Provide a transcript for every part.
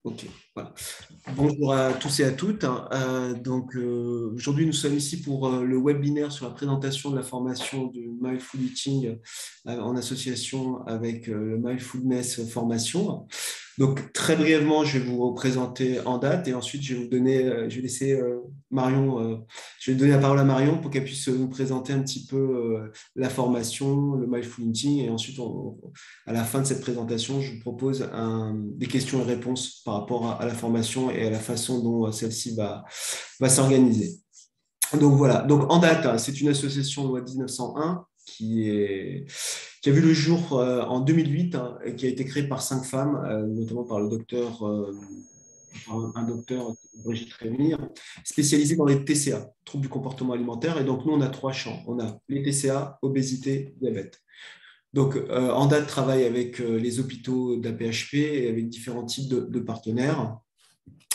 Ok, voilà. Bonjour à tous et à toutes. Aujourd'hui, nous sommes ici pour le webinaire sur la présentation de la formation du Mindful Eating en association avec le Mindfulness Formation. Donc, très brièvement, je vais vous présenter en date et ensuite, je vais vous donner, je vais laisser Marion, je vais donner la parole à Marion pour qu'elle puisse nous présenter un petit peu la formation, le Mindful Eating et ensuite, à la fin de cette présentation, je vous propose des questions et réponses par rapport à la formation et à la façon dont celle-ci va s'organiser. Donc voilà, donc en date, hein, c'est une association loi 1901 qui a vu le jour en 2008 hein, et qui a été créée par 5 femmes, notamment par un docteur, Brigitte Rémy, spécialisé dans les TCA, troubles du comportement alimentaire. Et donc nous, on a 3 champs. On a les TCA, obésité, diabète. Donc, en date travaille avec les hôpitaux d'APHP et avec différents types de partenaires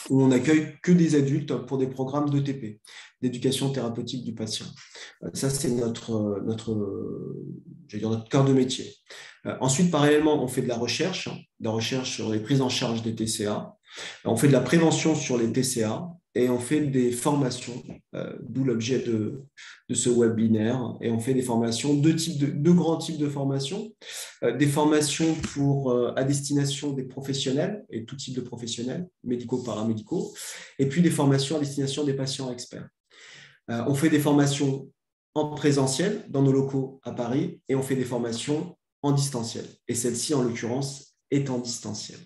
où on n'accueille que des adultes pour des programmes d'ETP, d'éducation thérapeutique du patient. Ça, c'est notre cœur de métier. Ensuite, parallèlement, on fait de la recherche sur les prises en charge des TCA. On fait de la prévention sur les TCA et on fait des formations, d'où l'objet de ce webinaire. Et on fait des formations, deux grands types de formations. Des formations à destination des professionnels et tout type de professionnels, médicaux, paramédicaux, et puis des formations à destination des patients experts. On fait des formations en présentiel dans nos locaux à Paris et on fait des formations en distanciel. Et celle-ci, en l'occurrence, est en distanciel.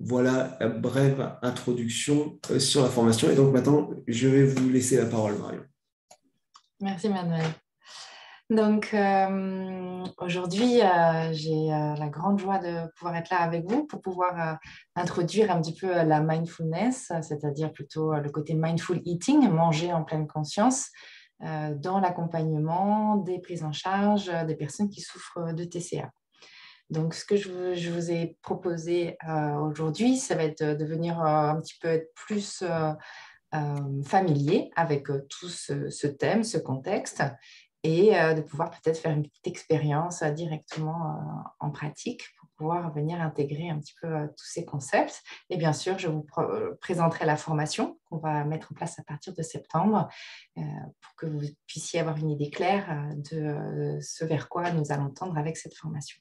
Voilà la brève introduction sur la formation. Et donc maintenant, je vais vous laisser la parole, Marion. Merci, Manuel. Donc, aujourd'hui, j'ai la grande joie de pouvoir être là avec vous pour pouvoir introduire un petit peu la mindfulness, c'est-à-dire plutôt le côté mindful eating, manger en pleine conscience, dans l'accompagnement des prises en charge des personnes qui souffrent de TCA. Donc, ce que je vous ai proposé aujourd'hui, ça va être de venir un petit peu être plus familier avec tout ce thème, ce contexte, et de pouvoir peut-être faire une petite expérience directement en pratique pour pouvoir venir intégrer un petit peu tous ces concepts. Et bien sûr, je vous présenterai la formation qu'on va mettre en place à partir de septembre pour que vous puissiez avoir une idée claire de ce vers quoi nous allons tendre avec cette formation.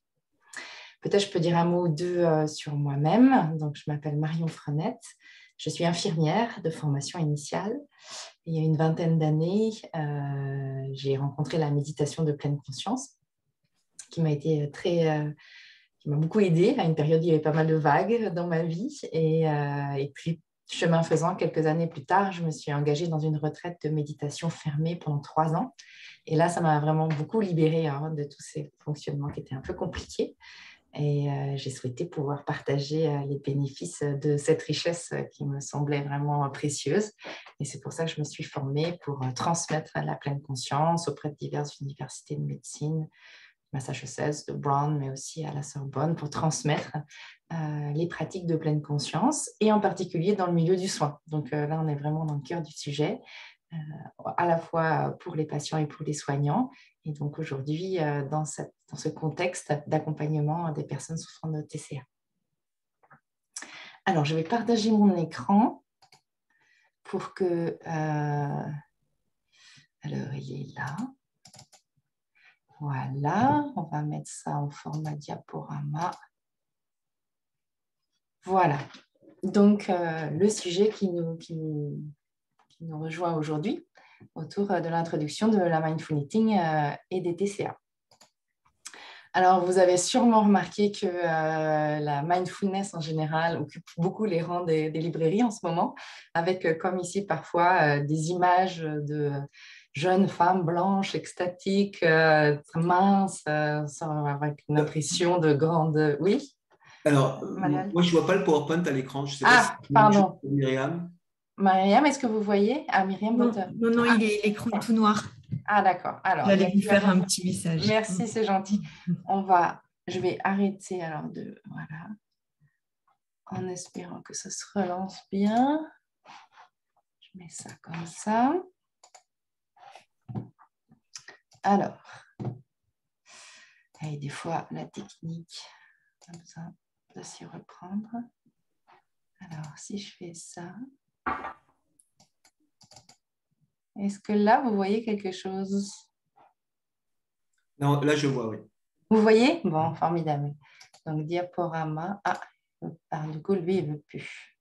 Peut-être je peux dire un mot ou deux sur moi-même. Donc, je m'appelle Marion Frenette. Je suis infirmière de formation initiale. Il y a une vingtaine d'années, j'ai rencontré la méditation de pleine conscience qui m'a beaucoup aidée à une période où il y avait pas mal de vagues dans ma vie. Et puis, chemin faisant, quelques années plus tard, je me suis engagée dans une retraite de méditation fermée pendant 3 ans. Et là, ça m'a vraiment beaucoup libérée de tous ces fonctionnements qui étaient un peu compliqués. Et j'ai souhaité pouvoir partager les bénéfices de cette richesse qui me semblait vraiment précieuse. Et c'est pour ça que je me suis formée pour transmettre la pleine conscience auprès de diverses universités de médecine, Massachusetts, de Brown, mais aussi à la Sorbonne, pour transmettre les pratiques de pleine conscience, et en particulier dans le milieu du soin. Donc là, on est vraiment dans le cœur du sujet, à la fois pour les patients et pour les soignants. Et donc aujourd'hui, dans ce contexte d'accompagnement des personnes souffrant de TCA. Alors, je vais partager mon écran pour que... alors, il est là. Voilà, on va mettre ça en format diaporama. Voilà. Donc, le sujet qui nous rejoint aujourd'hui autour de l'introduction de la mindful eating et des TCA. Alors, vous avez sûrement remarqué que la mindfulness en général occupe beaucoup les rangs des librairies en ce moment, avec comme ici parfois des images de jeunes femmes blanches, extatiques, minces, avec une impression de grande... Oui, Alors, Manuel? moi, je ne vois pas le PowerPoint à l'écran. Je ne sais pas si Ah, c'est la même chose pardon. pour Myriam. Myriam, est-ce que vous voyez? Ah, Myriam, Non, votre... non, non, Ah, l'écran est tout noir. ah d'accord. Alors, il y J'allais a vous dû faire avoir... un petit message. Merci, c'est gentil. Je vais arrêter alors de... Voilà. En espérant que ça se relance bien. Je mets ça comme ça. Alors, et des fois, la technique a besoin de s'y reprendre. Alors, si je fais ça, est-ce que là, vous voyez quelque chose? Non, là, je vois, oui. Vous voyez? Bon, formidable. Donc, diaporama. Du coup, lui, il ne veut plus.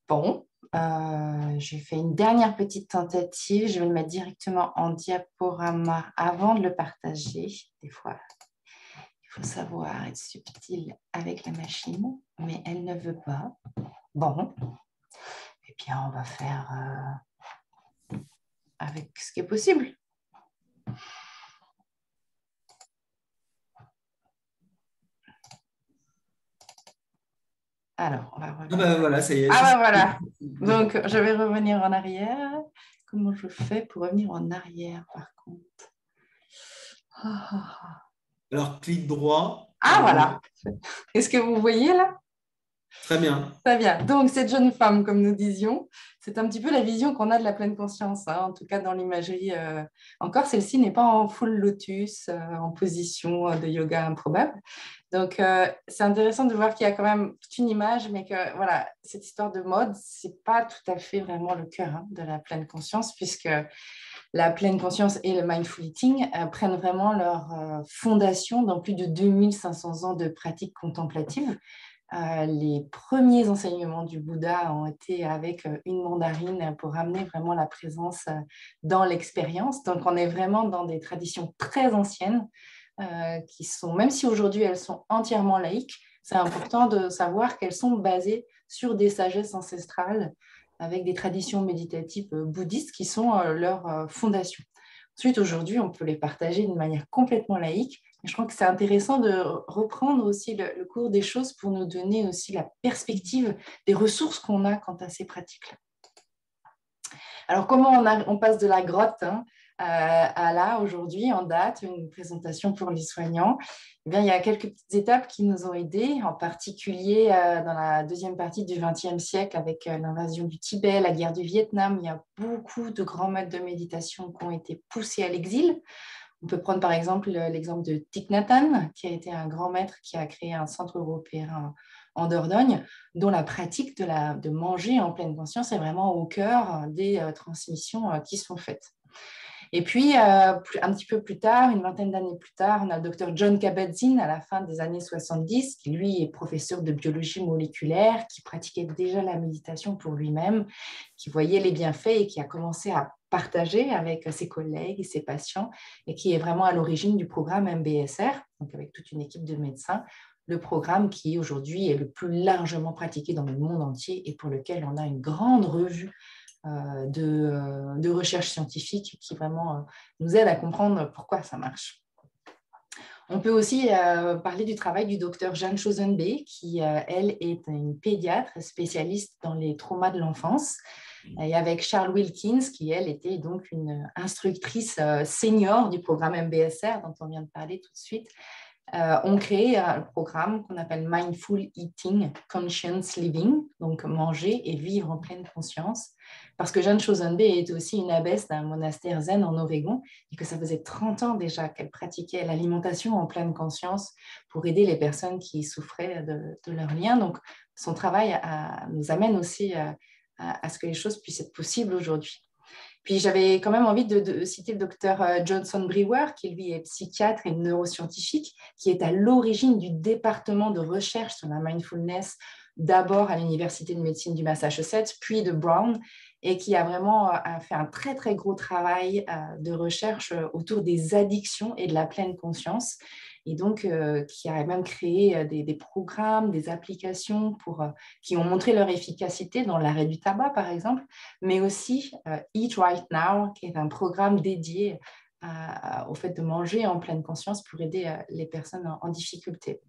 Bon, j'ai fait une dernière petite tentative. Je vais le mettre directement en diaporama avant de le partager. Des fois, il faut savoir être subtil avec la machine, mais elle ne veut pas. Bon, eh bien, on va faire avec ce qui est possible. Alors, on va revenir. Ah ben voilà, ça y est. Ah ben voilà. Donc, je vais revenir en arrière. Comment je fais pour revenir en arrière, par contre? Alors, clic droit. Ah, voilà. Est-ce que vous voyez là? Très bien. Très bien. Donc, cette jeune femme, comme nous disions, c'est un petit peu la vision qu'on a de la pleine conscience, hein, en tout cas dans l'imagerie. Encore, celle-ci n'est pas en full lotus, en position de yoga improbable. Donc, c'est intéressant de voir qu'il y a quand même toute une image, mais que voilà, cette histoire de mode, ce n'est pas tout à fait vraiment le cœur, hein, de la pleine conscience, puisque la pleine conscience et le mindful eating prennent vraiment leur fondation dans plus de 2500 ans de pratiques contemplatives. Les premiers enseignements du Bouddha ont été avec une mandarine pour amener vraiment la présence dans l'expérience. Donc, on est vraiment dans des traditions très anciennes qui sont, même si aujourd'hui elles sont entièrement laïques, c'est important de savoir qu'elles sont basées sur des sagesses ancestrales avec des traditions méditatives bouddhistes qui sont leur fondation. Ensuite, aujourd'hui, on peut les partager d'une manière complètement laïque. Je crois que c'est intéressant de reprendre aussi le cours des choses pour nous donner aussi la perspective des ressources qu'on a quant à ces pratiques-là. Alors, comment on passe de la grotte, hein, à là, aujourd'hui, en date, une présentation pour les soignants? Eh bien, il y a quelques petites étapes qui nous ont aidés, en particulier dans la deuxième partie du XXe siècle avec l'invasion du Tibet, la guerre du Vietnam. Il y a beaucoup de grands maîtres de méditation qui ont été poussés à l'exil. On peut prendre par exemple l'exemple de Thich Nhat Hanh, qui a été un grand maître qui a créé un centre européen en Dordogne, dont la pratique de manger en pleine conscience est vraiment au cœur des transmissions qui sont faites. Et puis, un petit peu plus tard, une vingtaine d'années plus tard, on a le docteur Jon Kabat-Zinn à la fin des années 70, qui lui est professeur de biologie moléculaire, qui pratiquait déjà la méditation pour lui-même, qui voyait les bienfaits et qui a commencé à partager avec ses collègues et ses patients, et qui est vraiment à l'origine du programme MBSR, donc avec toute une équipe de médecins, le programme qui aujourd'hui est le plus largement pratiqué dans le monde entier et pour lequel on a une grande revue de recherche scientifique qui vraiment nous aide à comprendre pourquoi ça marche. On peut aussi parler du travail du docteur Jeanne Chosenbé, qui, elle, est une pédiatre spécialiste dans les traumas de l'enfance, et avec Charles Wilkins, qui, elle, était donc une instructrice senior du programme MBSR, dont on vient de parler tout de suite, ont créé un programme qu'on appelle Mindful Eating, Conscious Living, donc manger et vivre en pleine conscience, parce que Jeanne Chosenbé est aussi une abbesse d'un monastère zen en Oregon et que ça faisait 30 ans déjà qu'elle pratiquait l'alimentation en pleine conscience pour aider les personnes qui souffraient de leur lien. Donc, son travail nous amène aussi à ce que les choses puissent être possibles aujourd'hui. Puis j'avais quand même envie de citer le docteur Johnson Brewer, qui lui est psychiatre et neuroscientifique, qui est à l'origine du département de recherche sur la mindfulness, d'abord à l'Université de médecine du Massachusetts, puis de Brown, et qui a vraiment fait un très, très gros travail de recherche autour des addictions et de la pleine conscience. Et donc, qui a même créé des programmes, des applications qui ont montré leur efficacité dans l'arrêt du tabac, par exemple, mais aussi Eat Right Now, qui est un programme dédié au fait de manger en pleine conscience pour aider les personnes en difficulté.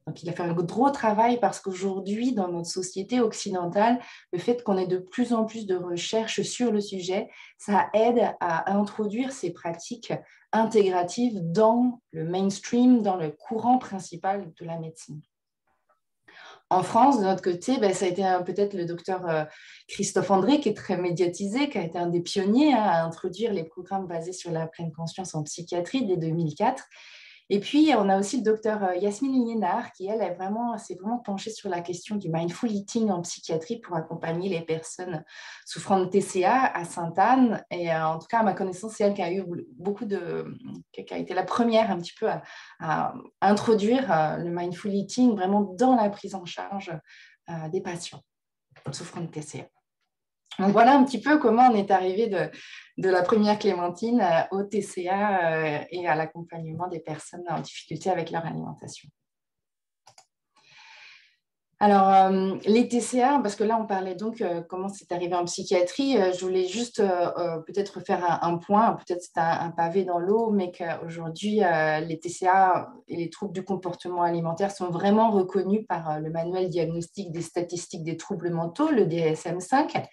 Donc, il a fait un gros travail parce qu'aujourd'hui, dans notre société occidentale, le fait qu'on ait de plus en plus de recherches sur le sujet, ça aide à introduire ces pratiques intégratives dans le mainstream, dans le courant principal de la médecine. En France, de notre côté, ça a été peut-être le docteur Christophe André, qui est très médiatisé, qui a été un des pionniers à introduire les programmes basés sur la pleine conscience en psychiatrie dès 2004. Et puis, on a aussi le docteur Yasmine Liénard qui, elle, s'est vraiment penchée sur la question du mindful eating en psychiatrie pour accompagner les personnes souffrant de TCA à Sainte-Anne. Et en tout cas, à ma connaissance, c'est elle qui a eu qui a été la première un petit peu à introduire le mindful eating vraiment dans la prise en charge des patients souffrant de TCA. Donc voilà un petit peu comment on est arrivé de la première clémentine au TCA et à l'accompagnement des personnes en difficulté avec leur alimentation. Alors, les TCA, parce que là, on parlait donc comment c'est arrivé en psychiatrie, je voulais juste peut-être faire un point, peut-être c'est un pavé dans l'eau, mais qu'aujourd'hui, les TCA et les troubles du comportement alimentaire sont vraiment reconnus par le manuel diagnostique des statistiques des troubles mentaux, le DSM-5,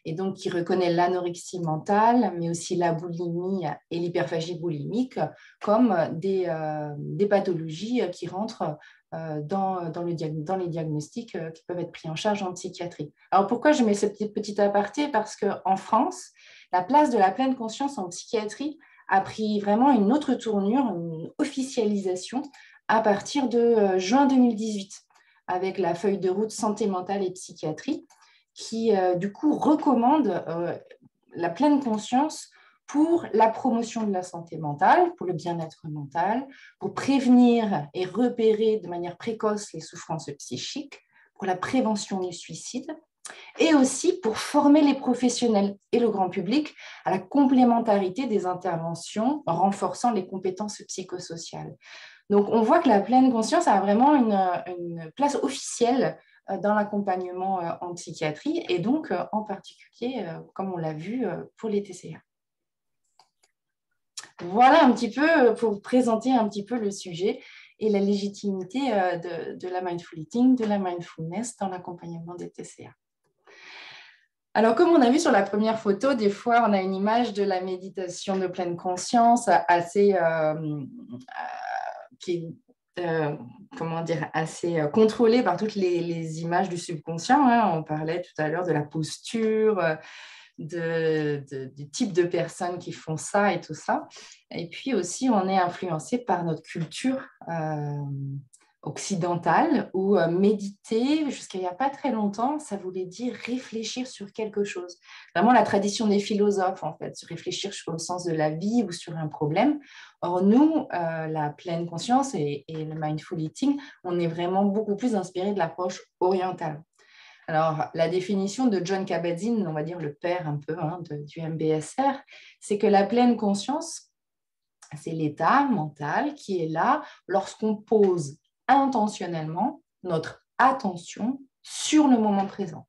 et donc qui reconnaît l'anorexie mentale, mais aussi la boulimie et l'hyperphagie boulimique comme des pathologies qui rentrent dans les diagnostics qui peuvent être pris en charge en psychiatrie. Alors pourquoi je mets cette petite aparté? Parce qu'en France, la place de la pleine conscience en psychiatrie a pris vraiment une autre tournure, une officialisation à partir de juin 2018, avec la feuille de route santé mentale et psychiatrie, qui du coup recommande la pleine conscience pour la promotion de la santé mentale, pour le bien-être mental, pour prévenir et repérer de manière précoce les souffrances psychiques, pour la prévention du suicide, et aussi pour former les professionnels et le grand public à la complémentarité des interventions renforçant les compétences psychosociales. Donc, on voit que la pleine conscience a vraiment une place officielle dans l'accompagnement en psychiatrie et donc en particulier, comme on l'a vu, pour les TCA. Voilà un petit peu pour présenter un petit peu le sujet et la légitimité de la mindful eating, de la mindfulness dans l'accompagnement des TCA. Alors, comme on a vu sur la première photo, des fois, on a une image de la méditation de pleine conscience assez, qui est assez contrôlée par toutes les images du subconscient. Hein. On parlait tout à l'heure de la posture, du type de personnes qui font ça et tout ça. Et puis aussi, on est influencé par notre culture occidentale où méditer, jusqu'à il n'y a pas très longtemps, ça voulait dire réfléchir sur quelque chose. Vraiment la tradition des philosophes, en fait, se réfléchir sur le sens de la vie ou sur un problème. Or, nous, la pleine conscience et le mindful eating, on est vraiment beaucoup plus inspiré de l'approche orientale. Alors, la définition de Jon Kabat-Zinn, on va dire le père un peu du MBSR, c'est que la pleine conscience, c'est l'état mental qui est là lorsqu'on pose intentionnellement notre attention sur le moment présent.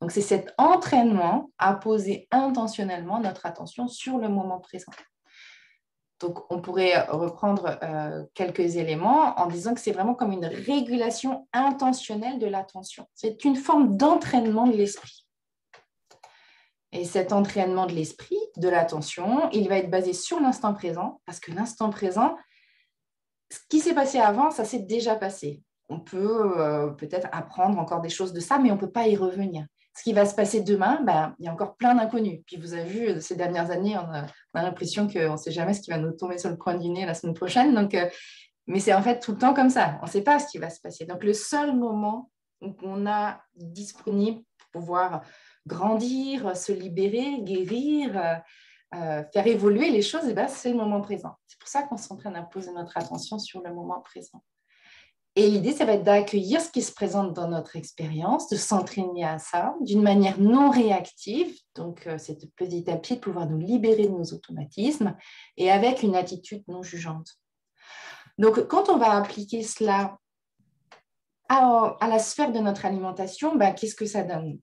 Donc, c'est cet entraînement à poser intentionnellement notre attention sur le moment présent. Donc, on pourrait reprendre quelques éléments en disant que c'est vraiment comme une régulation intentionnelle de l'attention. C'est une forme d'entraînement de l'esprit. Et cet entraînement de l'esprit, de l'attention, il va être basé sur l'instant présent, parce que l'instant présent, ce qui s'est passé avant, ça s'est déjà passé. On peut peut-être apprendre encore des choses de ça, mais on ne peut pas y revenir. Ce qui va se passer demain, il y a encore plein d'inconnus. Puis vous avez vu, ces dernières années, on a l'impression qu'on ne sait jamais ce qui va nous tomber sur le coin du nez la semaine prochaine. Donc, mais c'est en fait tout le temps comme ça. On ne sait pas ce qui va se passer. Donc, le seul moment qu'on a disponible pour pouvoir grandir, se libérer, guérir, faire évoluer les choses, c'est le moment présent. C'est pour ça qu'on s'entraîne à poser notre attention sur le moment présent. Et l'idée, ça va être d'accueillir ce qui se présente dans notre expérience, de s'entraîner à ça d'une manière non réactive. Donc, c'est petit à petit de pouvoir nous libérer de nos automatismes et avec une attitude non jugeante. Donc, quand on va appliquer cela à la sphère de notre alimentation, qu'est-ce que ça donne?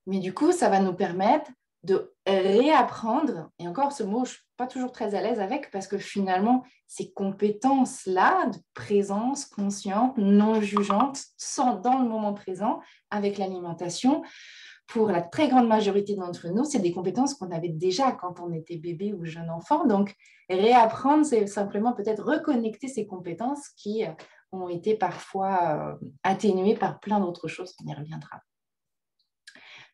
Mais du coup, ça va nous permettre de réapprendre, et encore ce mot, je ne suis pas toujours très à l'aise avec, parce que finalement, ces compétences-là de présence consciente, non jugeante, sont dans le moment présent avec l'alimentation. Pour la très grande majorité d'entre nous, c'est des compétences qu'on avait déjà quand on était bébé ou jeune enfant. Donc, réapprendre, c'est simplement peut-être reconnecter ces compétences qui ont été parfois atténuées par plein d'autres choses, on y reviendra.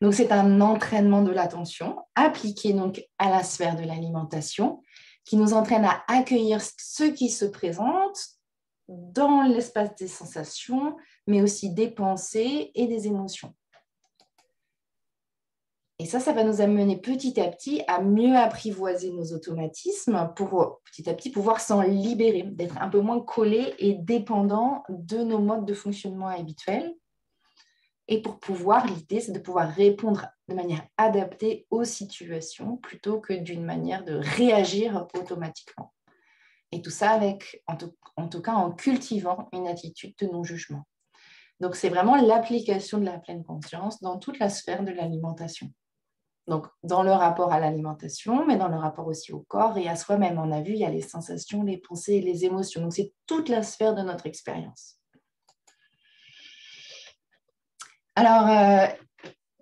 Donc, c'est un entraînement de l'attention appliqué donc à la sphère de l'alimentation, qui nous entraîne à accueillir ce qui se présente dans l'espace des sensations, mais aussi des pensées et des émotions. Et ça va nous amener petit à petit à mieux apprivoiser nos automatismes pour petit à petit pouvoir s'en libérer, d'être un peu moins collé et dépendant de nos modes de fonctionnement habituels. Et pour pouvoir, l'idée, c'est de pouvoir répondre de manière adaptée aux situations plutôt que d'une manière de réagir automatiquement. Et tout ça avec, en tout cas, en cultivant une attitude de non-jugement. Donc, c'est vraiment l'application de la pleine conscience dans toute la sphère de l'alimentation. Donc, dans le rapport à l'alimentation, mais dans le rapport aussi au corps et à soi-même. On a vu, il y a les sensations, les pensées et les émotions. Donc, c'est toute la sphère de notre expérience. Alors,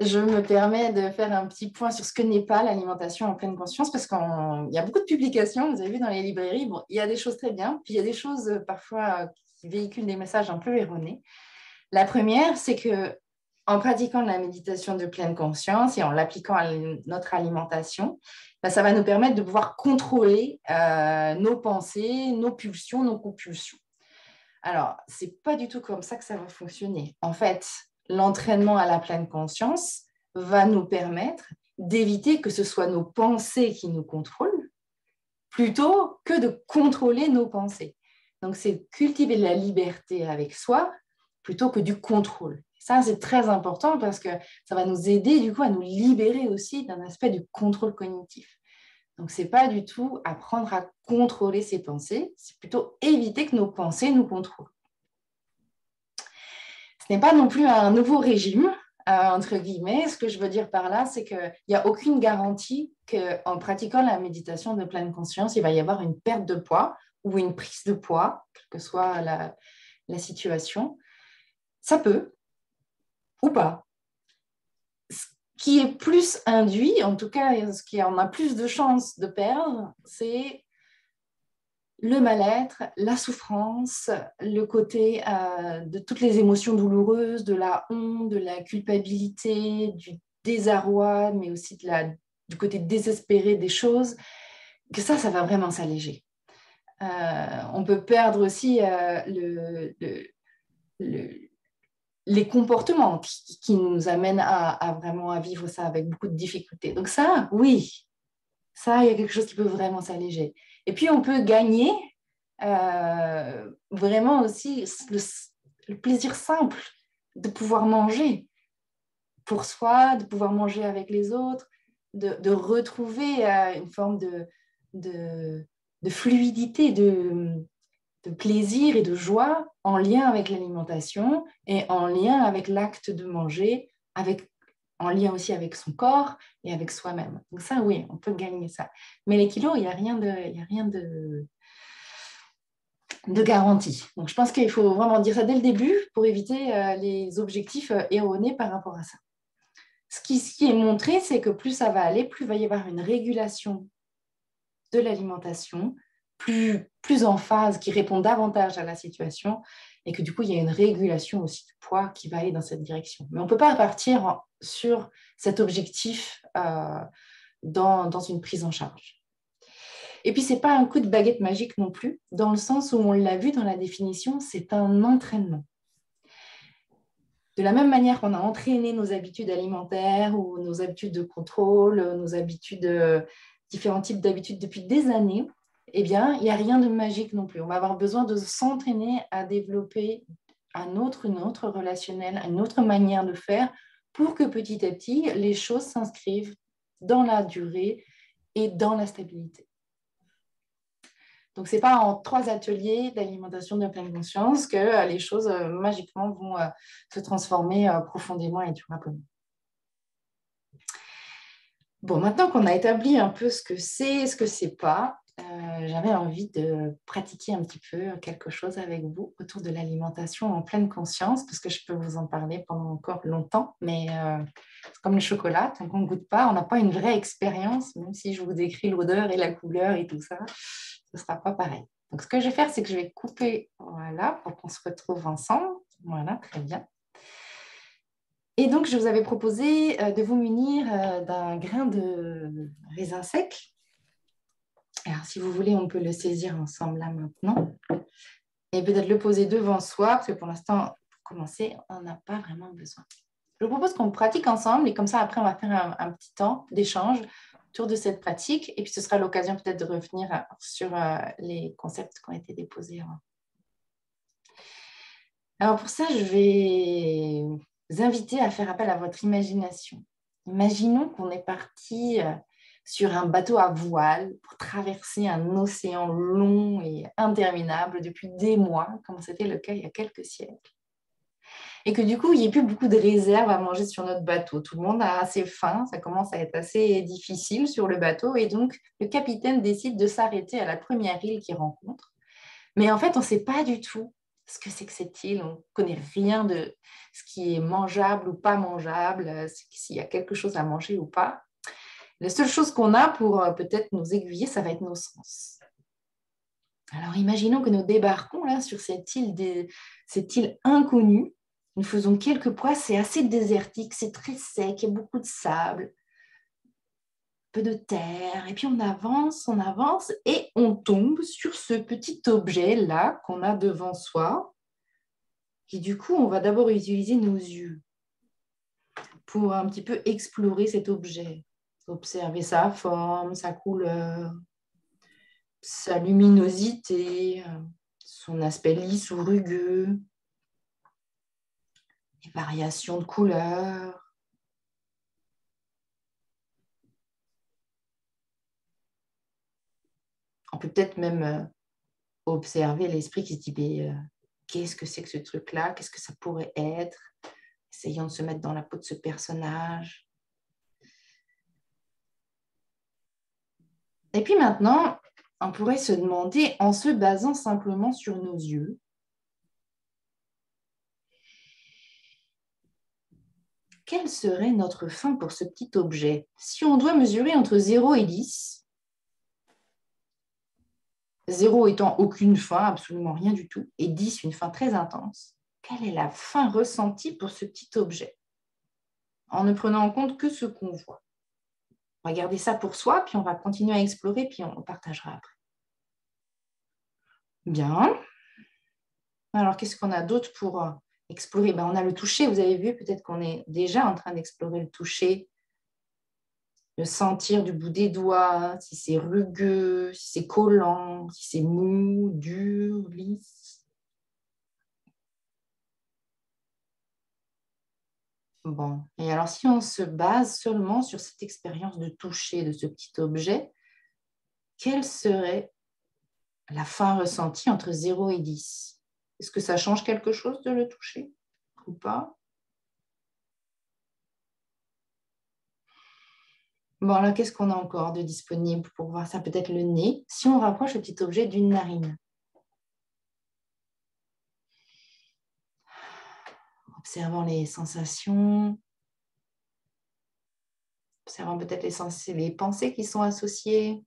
je me permets de faire un petit point sur ce que n'est pas l'alimentation en pleine conscience, parce qu'il y a beaucoup de publications, vous avez vu dans les librairies, bon, il y a des choses très bien, puis il y a des choses parfois qui véhiculent des messages un peu erronés. La première, c'est que en pratiquant la méditation de pleine conscience et en l'appliquant à notre alimentation, ça va nous permettre de pouvoir contrôler nos pensées, nos pulsions, nos compulsions. Alors, ce n'est pas du tout comme ça que ça va fonctionner. En fait, l'entraînement à la pleine conscience va nous permettre d'éviter que ce soit nos pensées qui nous contrôlent, plutôt que de contrôler nos pensées. Donc, c'est cultiver la liberté avec soi plutôt que du contrôle. Ça, c'est très important parce que ça va nous aider du coup à nous libérer aussi d'un aspect du contrôle cognitif. Donc, ce n'est pas du tout apprendre à contrôler ses pensées, c'est plutôt éviter que nos pensées nous contrôlent. Ce n'est pas non plus un nouveau régime, entre guillemets. Ce que je veux dire par là, c'est qu'il n'y a aucune garantie qu'en pratiquant la méditation de pleine conscience, il va y avoir une perte de poids ou une prise de poids, quelle que soit la situation. Ça peut, ou pas. Ce qui est plus induit, en tout cas, ce qui en a plus de chances de perdre, c'est le mal-être, la souffrance, le côté de toutes les émotions douloureuses, de la honte, de la culpabilité, du désarroi, mais aussi du côté désespéré des choses, que ça va vraiment s'alléger. On peut perdre aussi les comportements qui nous amènent à vraiment à vivre ça avec beaucoup de difficultés. Donc ça, oui, ça, il y a quelque chose qui peut vraiment s'alléger. Et puis, on peut gagner vraiment aussi le plaisir simple de pouvoir manger pour soi, de pouvoir manger avec les autres, de retrouver une forme de fluidité, de plaisir et de joie en lien avec l'alimentation et en lien avec l'acte de manger, en lien aussi avec son corps et avec soi-même. Donc ça, oui, on peut gagner ça. Mais les kilos, il n'y a rien de garantie. Donc je pense qu'il faut vraiment dire ça dès le début pour éviter les objectifs erronés par rapport à ça. Ce qui est montré, c'est que plus ça va aller, plus il va y avoir une régulation de l'alimentation, plus en phase, qui répond davantage à la situation, et que du coup, il y a une régulation aussi du poids qui va aller dans cette direction. Mais on ne peut pas partir sur cet objectif dans une prise en charge. Et puis, ce n'est pas un coup de baguette magique non plus, dans le sens où on l'a vu dans la définition, c'est un entraînement. De la même manière qu'on a entraîné nos habitudes alimentaires ou nos habitudes de contrôle, nos habitudes, différents types d'habitudes depuis des années, eh bien, il n'y a rien de magique non plus. On va avoir besoin de s'entraîner à développer une autre relationnel, une autre manière de faire pour que petit à petit, les choses s'inscrivent dans la durée et dans la stabilité. Donc, ce n'est pas en 3 ateliers d'alimentation de pleine conscience que les choses magiquement vont se transformer profondément et durablement. Bon, maintenant qu'on a établi un peu ce que c'est et ce que ce n'est pas, j'avais envie de pratiquer un petit peu quelque chose avec vous autour de l'alimentation en pleine conscience, parce que je peux vous en parler pendant encore longtemps, mais c'est comme le chocolat, tant qu'on ne goûte pas, on n'a pas une vraie expérience, même si je vous décris l'odeur et la couleur et tout ça. Ce ne sera pas pareil. Donc, ce que je vais faire, c'est que je vais couper, voilà, pour qu'on se retrouve ensemble. Voilà, très bien. Et donc, je vous avais proposé de vous munir d'un grain de raisin sec. Alors, si vous voulez, on peut le saisir ensemble là maintenant. Et peut-être le poser devant soi, parce que pour l'instant, pour commencer, on n'a pas vraiment besoin. Je vous propose qu'on pratique ensemble et comme ça, après, on va faire un petit temps d'échange autour de cette pratique. Et puis, ce sera l'occasion peut-être de revenir sur les concepts qui ont été déposés avant. Alors, pour ça, je vais vous inviter à faire appel à votre imagination. Imaginons qu'on est parti sur un bateau à voile pour traverser un océan long et interminable depuis des mois, comme c'était le cas il y a quelques siècles. Et que du coup, il n'y ait plus beaucoup de réserves à manger sur notre bateau. Tout le monde a assez faim, ça commence à être assez difficile sur le bateau. Et donc, le capitaine décide de s'arrêter à la première île qu'il rencontre. Mais en fait, on ne sait pas du tout ce que c'est que cette île. On ne connaît rien de ce qui est mangeable ou pas mangeable, s'il y a quelque chose à manger ou pas. La seule chose qu'on a pour peut-être nous aiguiller, ça va être nos sens. Alors, imaginons que nous débarquons là sur cette île inconnue. Nous faisons quelques pas, c'est assez désertique, c'est très sec, il y a beaucoup de sable, peu de terre. Et puis on avance et on tombe sur ce petit objet-là qu'on a devant soi. Et du coup, on va d'abord utiliser nos yeux pour un petit peu explorer cet objet. Observer sa forme, sa couleur, sa luminosité, son aspect lisse ou rugueux, les variations de couleurs. On peut peut-être même observer l'esprit qui se dit qu'est-ce que c'est que ce truc-là? Qu'est-ce que ça pourrait être? Essayons de se mettre dans la peau de ce personnage. Et puis maintenant, on pourrait se demander, en se basant simplement sur nos yeux, quelle serait notre fin pour ce petit objet? Si on doit mesurer entre 0 et 10, 0 étant aucune fin, absolument rien du tout, et 10 une fin très intense, quelle est la fin ressentie pour ce petit objet? En ne prenant en compte que ce qu'on voit. On va garder ça pour soi, puis on va continuer à explorer, puis on partagera après. Bien. Alors, qu'est-ce qu'on a d'autre pour explorer? On a le toucher, vous avez vu, peut-être qu'on est déjà en train d'explorer le toucher, le sentir du bout des doigts, si c'est rugueux, si c'est collant, si c'est mou, dur, lisse. Bon, et alors si on se base seulement sur cette expérience de toucher de ce petit objet, quelle serait la fin ressentie entre 0 et 10? Est-ce que ça change quelque chose de le toucher ou pas? Bon, alors qu'est-ce qu'on a encore de disponible pour voir ça? Peut-être le nez, si on rapproche le petit objet d'une narine. Observant les sensations, observant peut-être les pensées qui sont associées.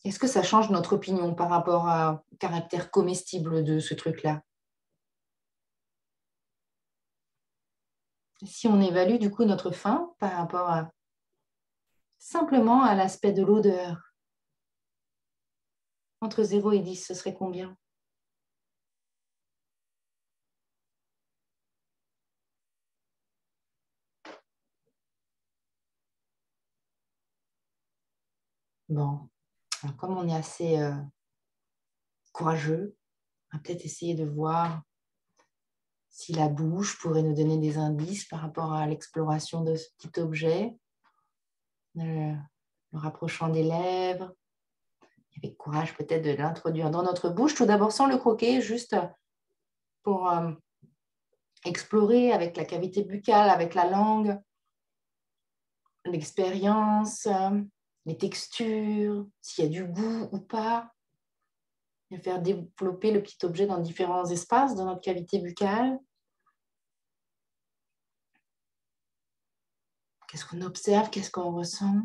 Est-ce que ça change notre opinion par rapport au caractère comestible de ce truc-là? Si on évalue du coup notre faim par rapport simplement à l'aspect de l'odeur, entre 0 et 10, ce serait combien? Bon, alors comme on est assez courageux, on va peut-être essayer de voir si la bouche pourrait nous donner des indices par rapport à l'exploration de ce petit objet, le rapprochant des lèvres, avec courage peut-être de l'introduire dans notre bouche, tout d'abord sans le croquer, juste pour explorer avec la cavité buccale, avec la langue, l'expérience, les textures, s'il y a du goût ou pas, et faire développer le petit objet dans différents espaces de notre cavité buccale. Qu'est-ce qu'on observe? Qu'est-ce qu'on ressent?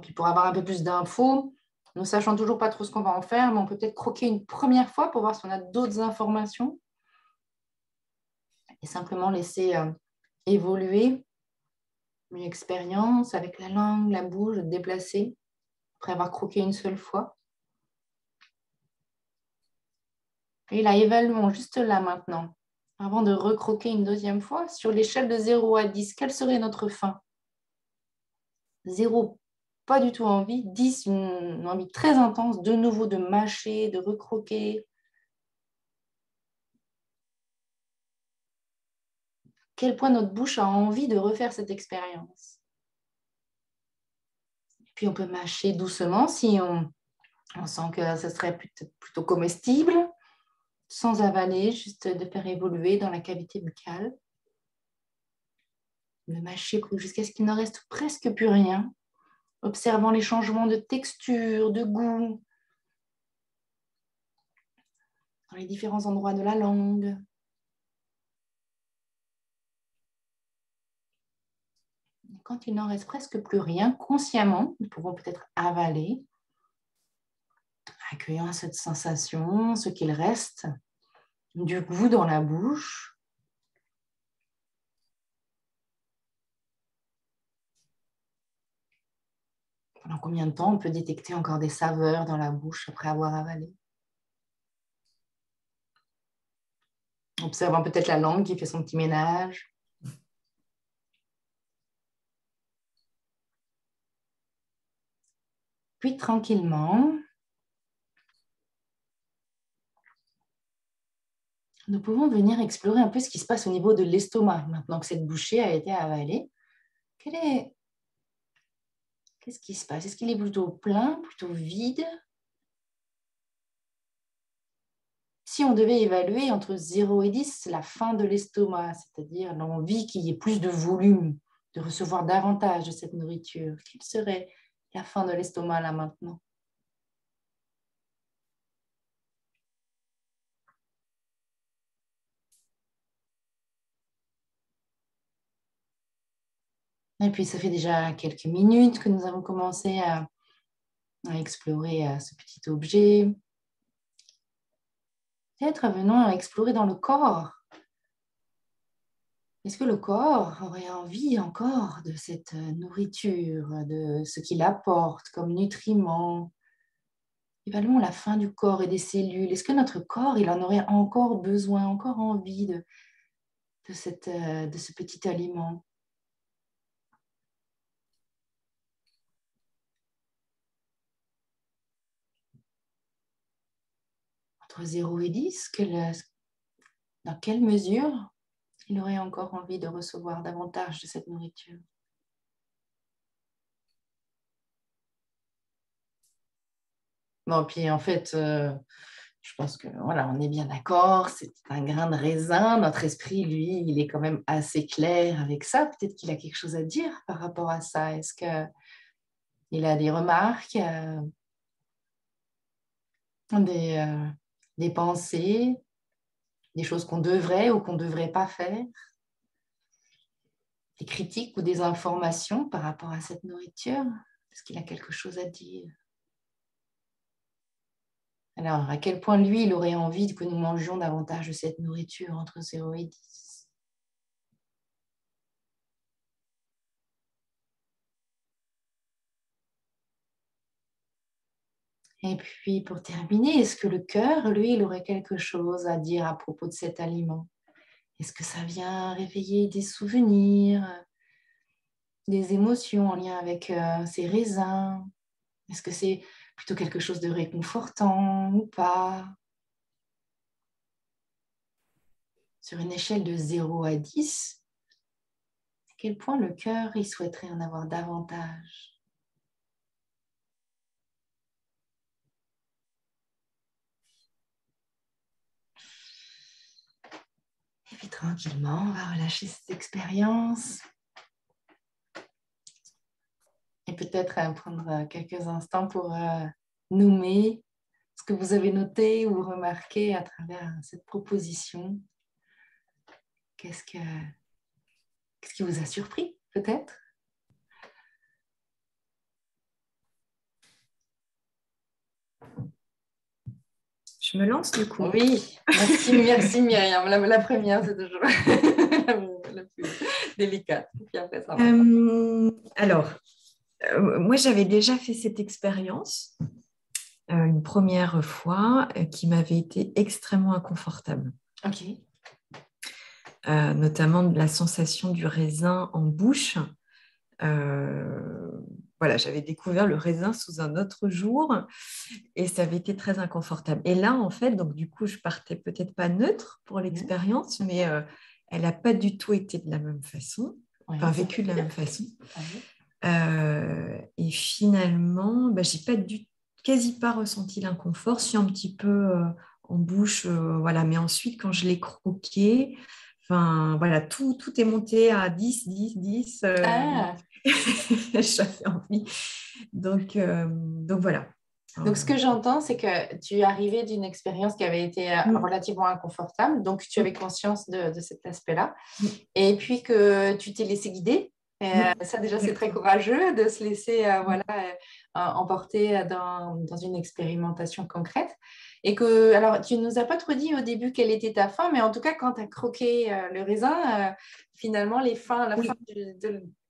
Puis pour avoir un peu plus d'infos, ne sachant toujours pas trop ce qu'on va en faire, mais on peut peut-être croquer une première fois pour voir si on a d'autres informations. Et simplement laisser évoluer une expérience avec la langue, la bouche, déplacer après avoir croqué une seule fois. Et là, évaluons juste là maintenant, avant de recroquer une deuxième fois, sur l'échelle de 0 à 10, quelle serait notre fin? 0, pas du tout envie. 10, une envie très intense, de nouveau de mâcher, de recroquer. Quel point notre bouche a envie de refaire cette expérience? Et puis on peut mâcher doucement si on sent que ce serait plutôt comestible, sans avaler, juste de faire évoluer dans la cavité buccale. De mâcher jusqu'à ce qu'il ne reste presque plus rien, observant les changements de texture, de goût, dans les différents endroits de la langue. Et quand il n'en reste presque plus rien, consciemment, nous pouvons peut-être avaler, accueillant cette sensation, ce qu'il reste, du goût dans la bouche. Pendant combien de temps on peut détecter encore des saveurs dans la bouche après avoir avalé? Observant peut-être la langue qui fait son petit ménage. Puis tranquillement, nous pouvons venir explorer un peu ce qui se passe au niveau de l'estomac, maintenant que cette bouchée a été avalée. Qu'est-ce qui se passe? Est-ce qu'il est plutôt plein, plutôt vide? Si on devait évaluer entre 0 et 10 la fin de l'estomac, c'est-à-dire l'envie qu'il y ait plus de volume, de recevoir davantage de cette nourriture, quelle serait la fin de l'estomac là maintenant? Et puis, ça fait déjà quelques minutes que nous avons commencé à explorer ce petit objet. Peut-être venons à explorer dans le corps. Est-ce que le corps aurait envie encore de cette nourriture, de ce qu'il apporte comme nutriments? Évaluons la fin du corps et des cellules. Est-ce que notre corps, il en aurait encore besoin, encore envie de ce petit aliment? Entre 0 et 10, dans quelle mesure il aurait encore envie de recevoir davantage de cette nourriture? Bon, puis en fait, je pense que voilà, on est bien d'accord, c'est un grain de raisin. Notre esprit, lui, il est quand même assez clair avec ça. Peut-être qu'il a quelque chose à dire par rapport à ça. Est-ce qu'il a des remarques, des pensées, des choses qu'on devrait ou qu'on ne devrait pas faire, des critiques ou des informations par rapport à cette nourriture? Est-ce qu'il a quelque chose à dire? Alors, à quel point lui, il aurait envie que nous mangions davantage de cette nourriture entre 0 et 10? Et puis, pour terminer, est-ce que le cœur, lui, il aurait quelque chose à dire à propos de cet aliment? Est-ce que ça vient réveiller des souvenirs, des émotions en lien avec ces raisins? Est-ce que c'est plutôt quelque chose de réconfortant ou pas? Sur une échelle de 0 à 10, à quel point le cœur, il souhaiterait en avoir davantage? Et puis tranquillement, on va relâcher cette expérience. Et peut-être prendre quelques instants pour nommer ce que vous avez noté ou remarqué à travers cette proposition. Qu'est-ce qui vous a surpris, peut-être? Je me lance du coup. Oui, merci Myriam. La première, c'est toujours la plus délicate. Puis après, ça va. Alors, moi, j'avais déjà fait cette expérience une première fois qui m'avait été extrêmement inconfortable. Ok. Notamment de la sensation du raisin en bouche. Voilà, j'avais découvert le raisin sous un autre jour et ça avait été très inconfortable. Et là, en fait, donc du coup, je partais peut-être pas neutre pour l'expérience, mais elle n'a pas du tout été de la même façon, enfin vécue de la même façon. Et finalement, j'ai pas quasi pas ressenti l'inconfort, si un petit peu en bouche, voilà. Mais ensuite, quand je l'ai croqué, enfin voilà, tout est monté à 10, 10, 10. J'avais envie. Donc voilà. Donc, ce que j'entends, c'est que tu es arrivé d'une expérience qui avait été relativement inconfortable. Donc, tu avais conscience de cet aspect-là. Et puis que tu t'es laissé guider. Ça, déjà, c'est très courageux de se laisser emporter dans une expérimentation concrète. Et que, alors, tu ne nous as pas trop dit au début quelle était ta faim, mais en tout cas, quand tu as croqué le raisin, finalement, la faim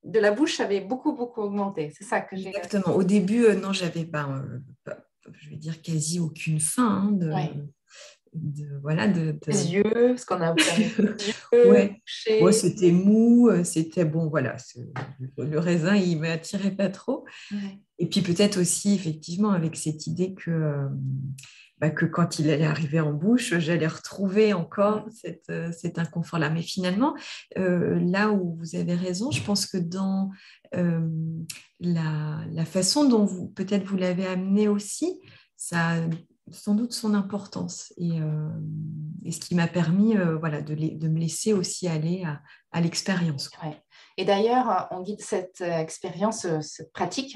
de la bouche avait beaucoup, beaucoup augmenté. C'est ça que j'ai... Exactement. Au début, non, j'avais je vais dire quasi aucune faim Les yeux, ce qu'on a observé. Ouais. C'était mou, c'était bon, voilà. Le raisin, il ne m'attirait pas trop. Ouais. Et puis peut-être aussi, effectivement, avec cette idée que quand il allait arriver en bouche, j'allais retrouver encore cet inconfort-là. Mais finalement, là où vous avez raison, je pense que dans la façon dont peut-être vous l'avez amené aussi, ça a sans doute son importance. Et ce qui m'a permis de me laisser aussi aller à l'expérience. Ouais. Et d'ailleurs, on guide cette expérience, cette pratique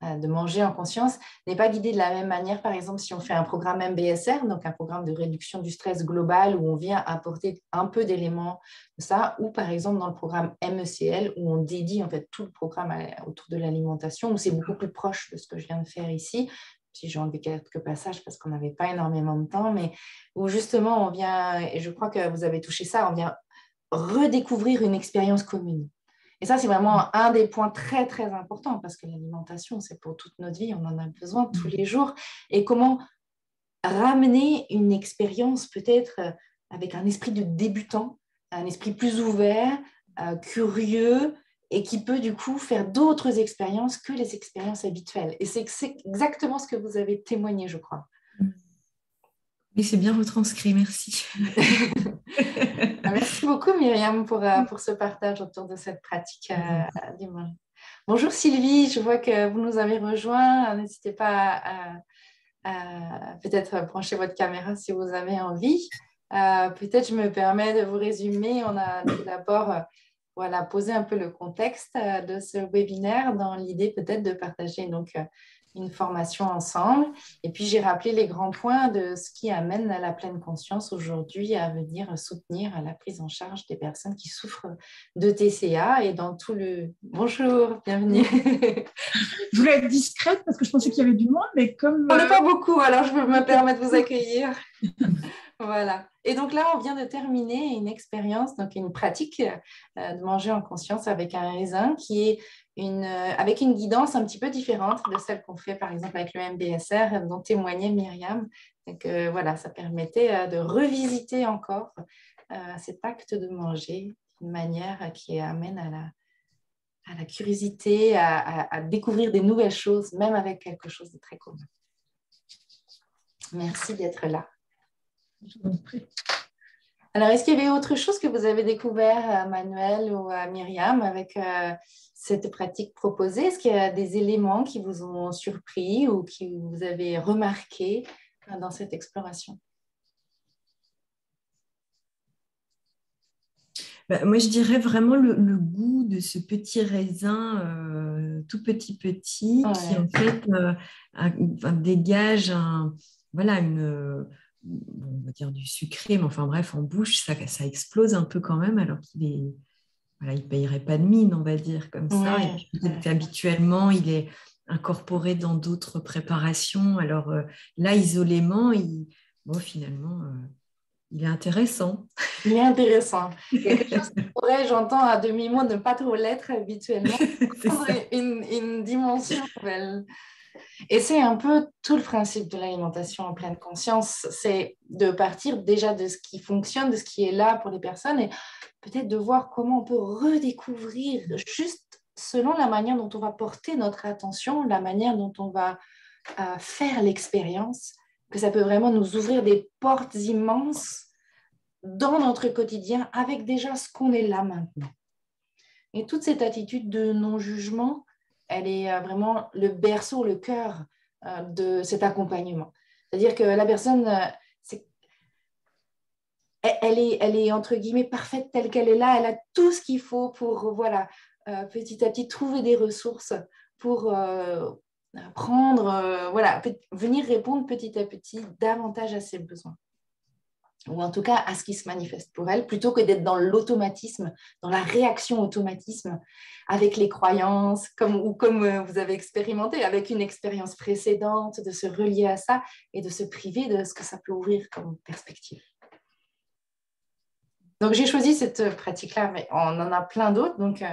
de manger en conscience n'est pas guidée de la même manière. Par exemple, si on fait un programme MBSR, donc un programme de réduction du stress global où on vient apporter un peu d'éléments de ça, ou par exemple dans le programme MECL où on dédie en fait tout le programme autour de l'alimentation, où c'est beaucoup plus proche de ce que je viens de faire ici. Si j'ai enlevé quelques passages parce qu'on n'avait pas énormément de temps, mais où justement on vient, et je crois que vous avez touché ça, on vient redécouvrir une expérience commune. Et ça, c'est vraiment un des points très, très importants parce que l'alimentation, c'est pour toute notre vie, on en a besoin tous les jours. Et comment ramener une expérience peut-être avec un esprit de débutant, un esprit plus ouvert, curieux, et qui peut du coup faire d'autres expériences que les expériences habituelles. Et c'est exactement ce que vous avez témoigné, je crois. Oui, c'est bien retranscrit, merci. Merci beaucoup Myriam pour ce partage autour de cette pratique du manger. Bonjour Sylvie, je vois que vous nous avez rejoints. N'hésitez pas à peut-être brancher votre caméra si vous avez envie. Peut-être je me permets de vous résumer. On a tout d'abord posé un peu le contexte de ce webinaire dans l'idée peut-être de partager donc une formation ensemble. Et puis, j'ai rappelé les grands points de ce qui amène à la pleine conscience aujourd'hui à venir soutenir la prise en charge des personnes qui souffrent de TCA et dans tout le... Bonjour, bienvenue. Je voulais être discrète parce que je pensais qu'il y avait du monde, mais comme... On n'est pas beaucoup, alors je peux me permettre de vous accueillir. Voilà. Et donc là, on vient de terminer une expérience, donc une pratique de manger en conscience avec un raisin qui est avec une guidance un petit peu différente de celle qu'on fait par exemple avec le MBSR dont témoignait Myriam. Donc voilà, ça permettait de revisiter encore cet acte de manger d'une manière qui amène à la curiosité, à découvrir des nouvelles choses, même avec quelque chose de très commun. Merci d'être là. Alors, est-ce qu'il y avait autre chose que vous avez découvert, Manuel ou Myriam, avec cette pratique proposée? Est-ce qu'il y a des éléments qui vous ont surpris ou qui vous avez remarqué dans cette exploration? Moi, je dirais vraiment le goût de ce petit raisin tout petit, qui en fait dégage on va dire du sucré, mais enfin bref, en bouche, ça explose un peu quand même, alors qu'il ne payerait pas de mine, on va dire, comme ça. Et puis peut-être qu'habituellement, il est incorporer dans d'autres préparations. Alors là, isolément, finalement, il est intéressant. Il est intéressant. Quelque chose qui pourrait, j'entends à demi-mot, ne pas trop l'être habituellement, prendre une dimension nouvelle. Et c'est un peu tout le principe de l'alimentation en pleine conscience, c'est de partir déjà de ce qui fonctionne, de ce qui est là pour les personnes et peut-être de voir comment on peut redécouvrir juste selon la manière dont on va porter notre attention, la manière dont on va faire l'expérience, que ça peut vraiment nous ouvrir des portes immenses dans notre quotidien avec déjà ce qu'on est là maintenant. Et toute cette attitude de non-jugement, elle est vraiment le berceau, le cœur de cet accompagnement. C'est-à-dire que la personne, elle est entre guillemets parfaite telle qu'elle est là, elle a tout ce qu'il faut pour, voilà, petit à petit trouver des ressources pour venir répondre petit à petit davantage à ses besoins. Ou en tout cas à ce qui se manifeste pour elle, plutôt que d'être dans l'automatisme, dans la réaction automatisme, avec les croyances, comme vous avez expérimenté, avec une expérience précédente, de se relier à ça et de se priver de ce que ça peut ouvrir comme perspective. Donc j'ai choisi cette pratique-là, mais on en a plein d'autres, donc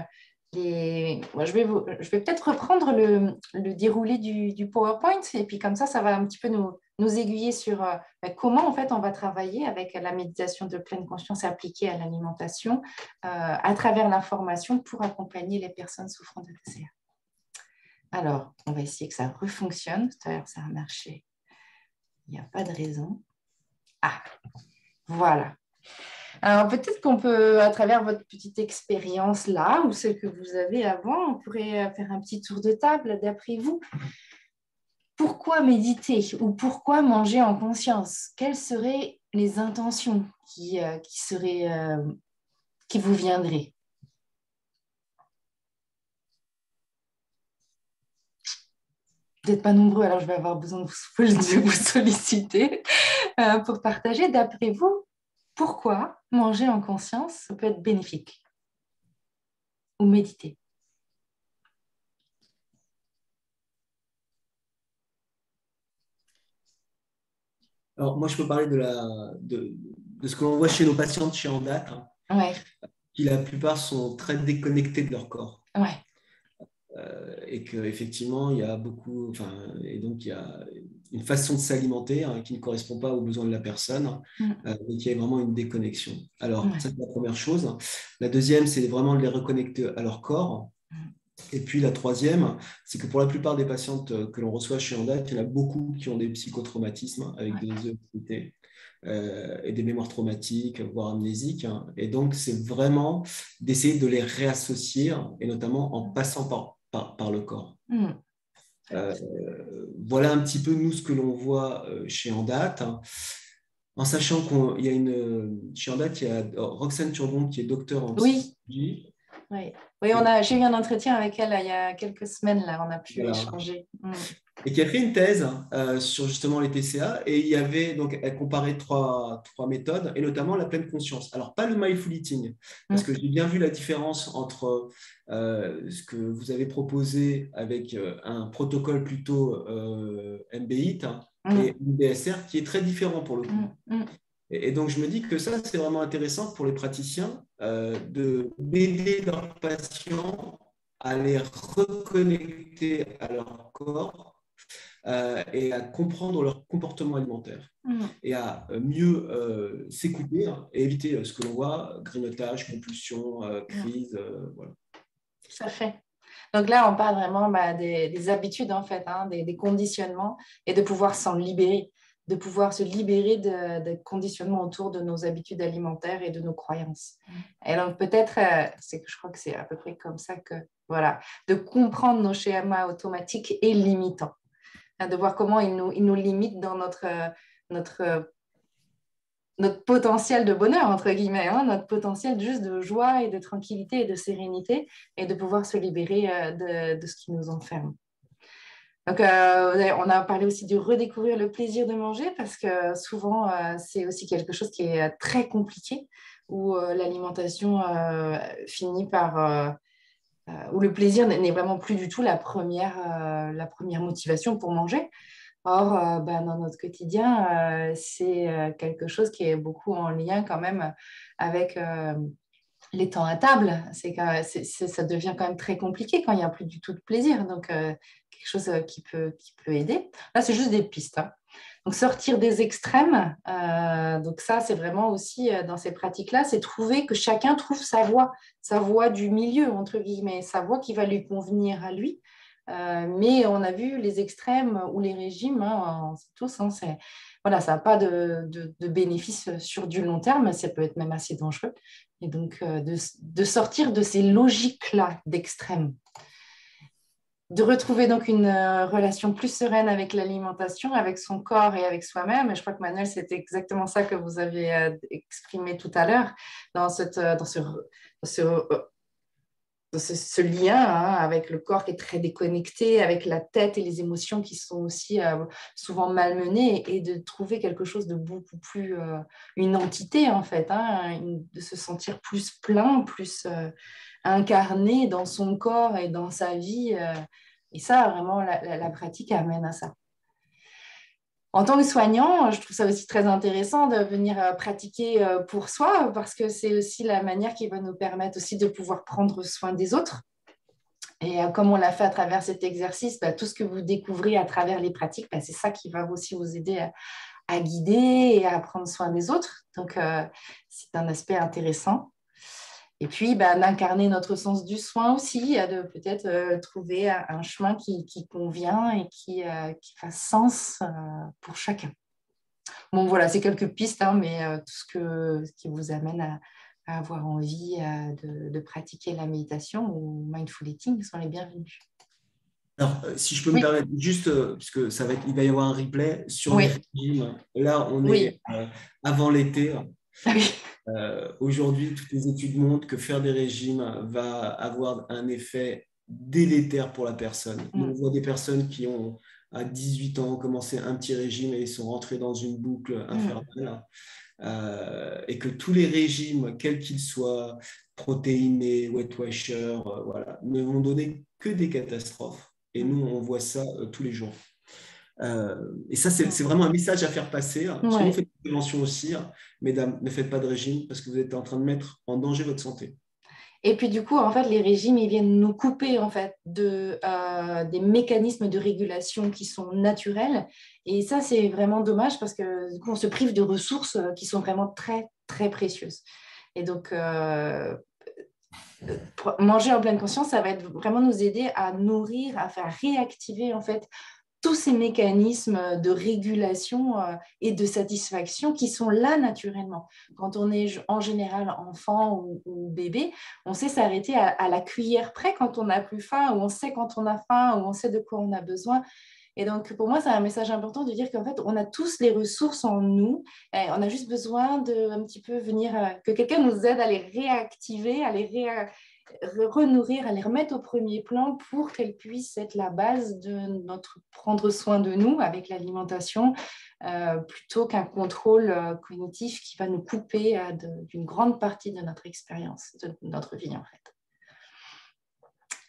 je vais peut-être reprendre le déroulé du PowerPoint et puis comme ça va un petit peu nous aiguiller sur comment en fait on va travailler avec la méditation de pleine conscience appliquée à l'alimentation à travers l'information pour accompagner les personnes souffrant de TCA. Alors, on va essayer que ça refonctionne. Tout à l'heure, ça a marché. Il n'y a pas de raison. Ah, voilà. Alors, peut-être qu'on peut, à travers votre petite expérience là, ou celle que vous avez avant, on pourrait faire un petit tour de table d'après vous. Pourquoi méditer ou pourquoi manger en conscience? Quelles seraient les intentions qui vous viendraient? Vous n'êtes pas nombreux, alors je vais avoir besoin de vous solliciter pour partager. D'après vous, pourquoi manger en conscience peut être bénéfique ou méditer? Alors, moi, je peux parler de ce que l'on voit chez nos patientes chez Andate, Ouais. qui la plupart sont très déconnectés de leur corps. Ouais. Et qu'effectivement, il y a beaucoup, et donc il y a une façon de s'alimenter qui ne correspond pas aux besoins de la personne, et qu'il y a vraiment une déconnexion. Alors, ça, c'est la première chose. La deuxième, c'est vraiment de les reconnecter à leur corps. Et puis la troisième, c'est que pour la plupart des patientes que l'on reçoit chez Andate, il y en a beaucoup qui ont des psychotraumatismes avec des EET et des mémoires traumatiques, voire amnésiques. Et donc, c'est vraiment d'essayer de les réassocier, et notamment en passant par le corps. Voilà un petit peu, nous, ce que l'on voit chez Andate. En sachant qu'il y a chez Andate, il y a Roxane Turbon qui est docteur en psychologie. Oui, j'ai eu un entretien avec elle il y a quelques semaines, là, on a pu échanger. Et qui a fait une thèse sur justement les TCA, et il y avait, donc, elle comparait trois méthodes, et notamment la pleine conscience. Alors, pas le mindful eating, parce que j'ai bien vu la différence entre ce que vous avez proposé avec un protocole plutôt MBIT et une BSR qui est très différent pour le coup. Et donc, je me dis que ça, c'est vraiment intéressant pour les praticiens d'aider leurs patients à les reconnecter à leur corps et à comprendre leur comportement alimentaire et à mieux s'écouter et éviter ce que l'on voit, grignotage, compulsion, crise, voilà. Tout à fait. Donc là, on parle vraiment des habitudes, en fait, des conditionnements et de pouvoir s'en libérer, de pouvoir se libérer de conditionnements autour de nos habitudes alimentaires et de nos croyances. Et donc peut-être, je crois que c'est à peu près comme ça que, voilà, de comprendre nos schémas automatiques et limitants, de voir comment ils nous limitent dans notre potentiel de bonheur, entre guillemets, notre potentiel juste de joie et de tranquillité et de sérénité, et de pouvoir se libérer de ce qui nous enferme. Donc, on a parlé aussi de redécouvrir le plaisir de manger, parce que souvent, c'est aussi quelque chose qui est très compliqué, où l'alimentation finit par où le plaisir n'est vraiment plus du tout la première motivation pour manger. Or, dans notre quotidien, c'est quelque chose qui est beaucoup en lien quand même avec les temps à table. Ça devient quand même très compliqué quand il n'y a plus du tout de plaisir. Donc, quelque chose qui peut aider. Là, c'est juste des pistes, hein. Donc, sortir des extrêmes, donc ça, c'est vraiment aussi dans ces pratiques-là, c'est trouver que chacun trouve sa voie du milieu, entre guillemets, sa voie qui va lui convenir à lui. Mais on a vu les extrêmes ou les régimes, hein, on sait tous, hein, voilà, ça n'a pas de bénéfices sur du long terme, ça peut être même assez dangereux. Et donc, de sortir de ces logiques-là d'extrême. De retrouver donc une relation plus sereine avec l'alimentation, avec son corps et avec soi-même. Et je crois que Manuel, c'était exactement ça que vous avez exprimé tout à l'heure dans ce lien, hein, avec le corps qui est très déconnecté, avec la tête et les émotions qui sont aussi souvent malmenées, et de trouver quelque chose de beaucoup plus, une entité en fait, hein, de se sentir plus plein, plus incarné dans son corps et dans sa vie. Et ça, vraiment, la pratique amène à ça. En tant que soignant, je trouve ça aussi très intéressant de venir pratiquer pour soi, parce que c'est aussi la manière qui va nous permettre aussi de pouvoir prendre soin des autres. Et comme on l'a fait à travers cet exercice, tout ce que vous découvrez à travers les pratiques, c'est ça qui va aussi vous aider à guider et à prendre soin des autres. Donc, c'est un aspect intéressant. Et puis, d'incarner notre sens du soin aussi, de peut-être trouver un chemin qui convient et qui fasse sens pour chacun. Bon, voilà, c'est quelques pistes, hein, mais tout ce qui vous amène à avoir envie de pratiquer la méditation ou mindful eating sont les bienvenus. Alors, si je peux me permettre, juste, puisque il va y avoir un replay sur les régimes. Là, on est avant l'été. Aujourd'hui, toutes les études montrent que faire des régimes va avoir un effet délétère pour la personne. On voit des personnes qui ont, à 18 ans, commencé un petit régime et ils sont rentrés dans une boucle infernale. Et que tous les régimes, quels qu'ils soient, protéinés, Weight Watchers, voilà, ne vont donner que des catastrophes. Et nous, on voit ça tous les jours. Et ça, c'est vraiment un message à faire passer. Parce que nous, on fait des préventions aussi. Mesdames, ne faites pas de régime parce que vous êtes en train de mettre en danger votre santé. Et puis, du coup, en fait, les régimes, ils viennent nous couper, en fait, des mécanismes de régulation qui sont naturels. Et ça, c'est vraiment dommage parce que, du coup, on se prive de ressources qui sont vraiment très, très précieuses. Et donc, manger en pleine conscience, ça va vraiment nous aider à nourrir, à faire réactiver, en fait, tous ces mécanismes de régulation et de satisfaction qui sont là naturellement. Quand on est en général enfant ou bébé, on sait s'arrêter à la cuillère près quand on n'a plus faim, ou on sait quand on a faim, ou on sait de quoi on a besoin. Et donc, pour moi, c'est un message important de dire qu'en fait, on a tous les ressources en nous. Et on a juste besoin de un petit peu venir, que quelqu'un nous aide à les réactiver, à les renourrir, à les remettre au premier plan pour qu'elles puissent être la base de notre prendre soin de nous avec l'alimentation, plutôt qu'un contrôle cognitif qui va nous couper d'une grande partie de notre expérience, de notre vie en fait.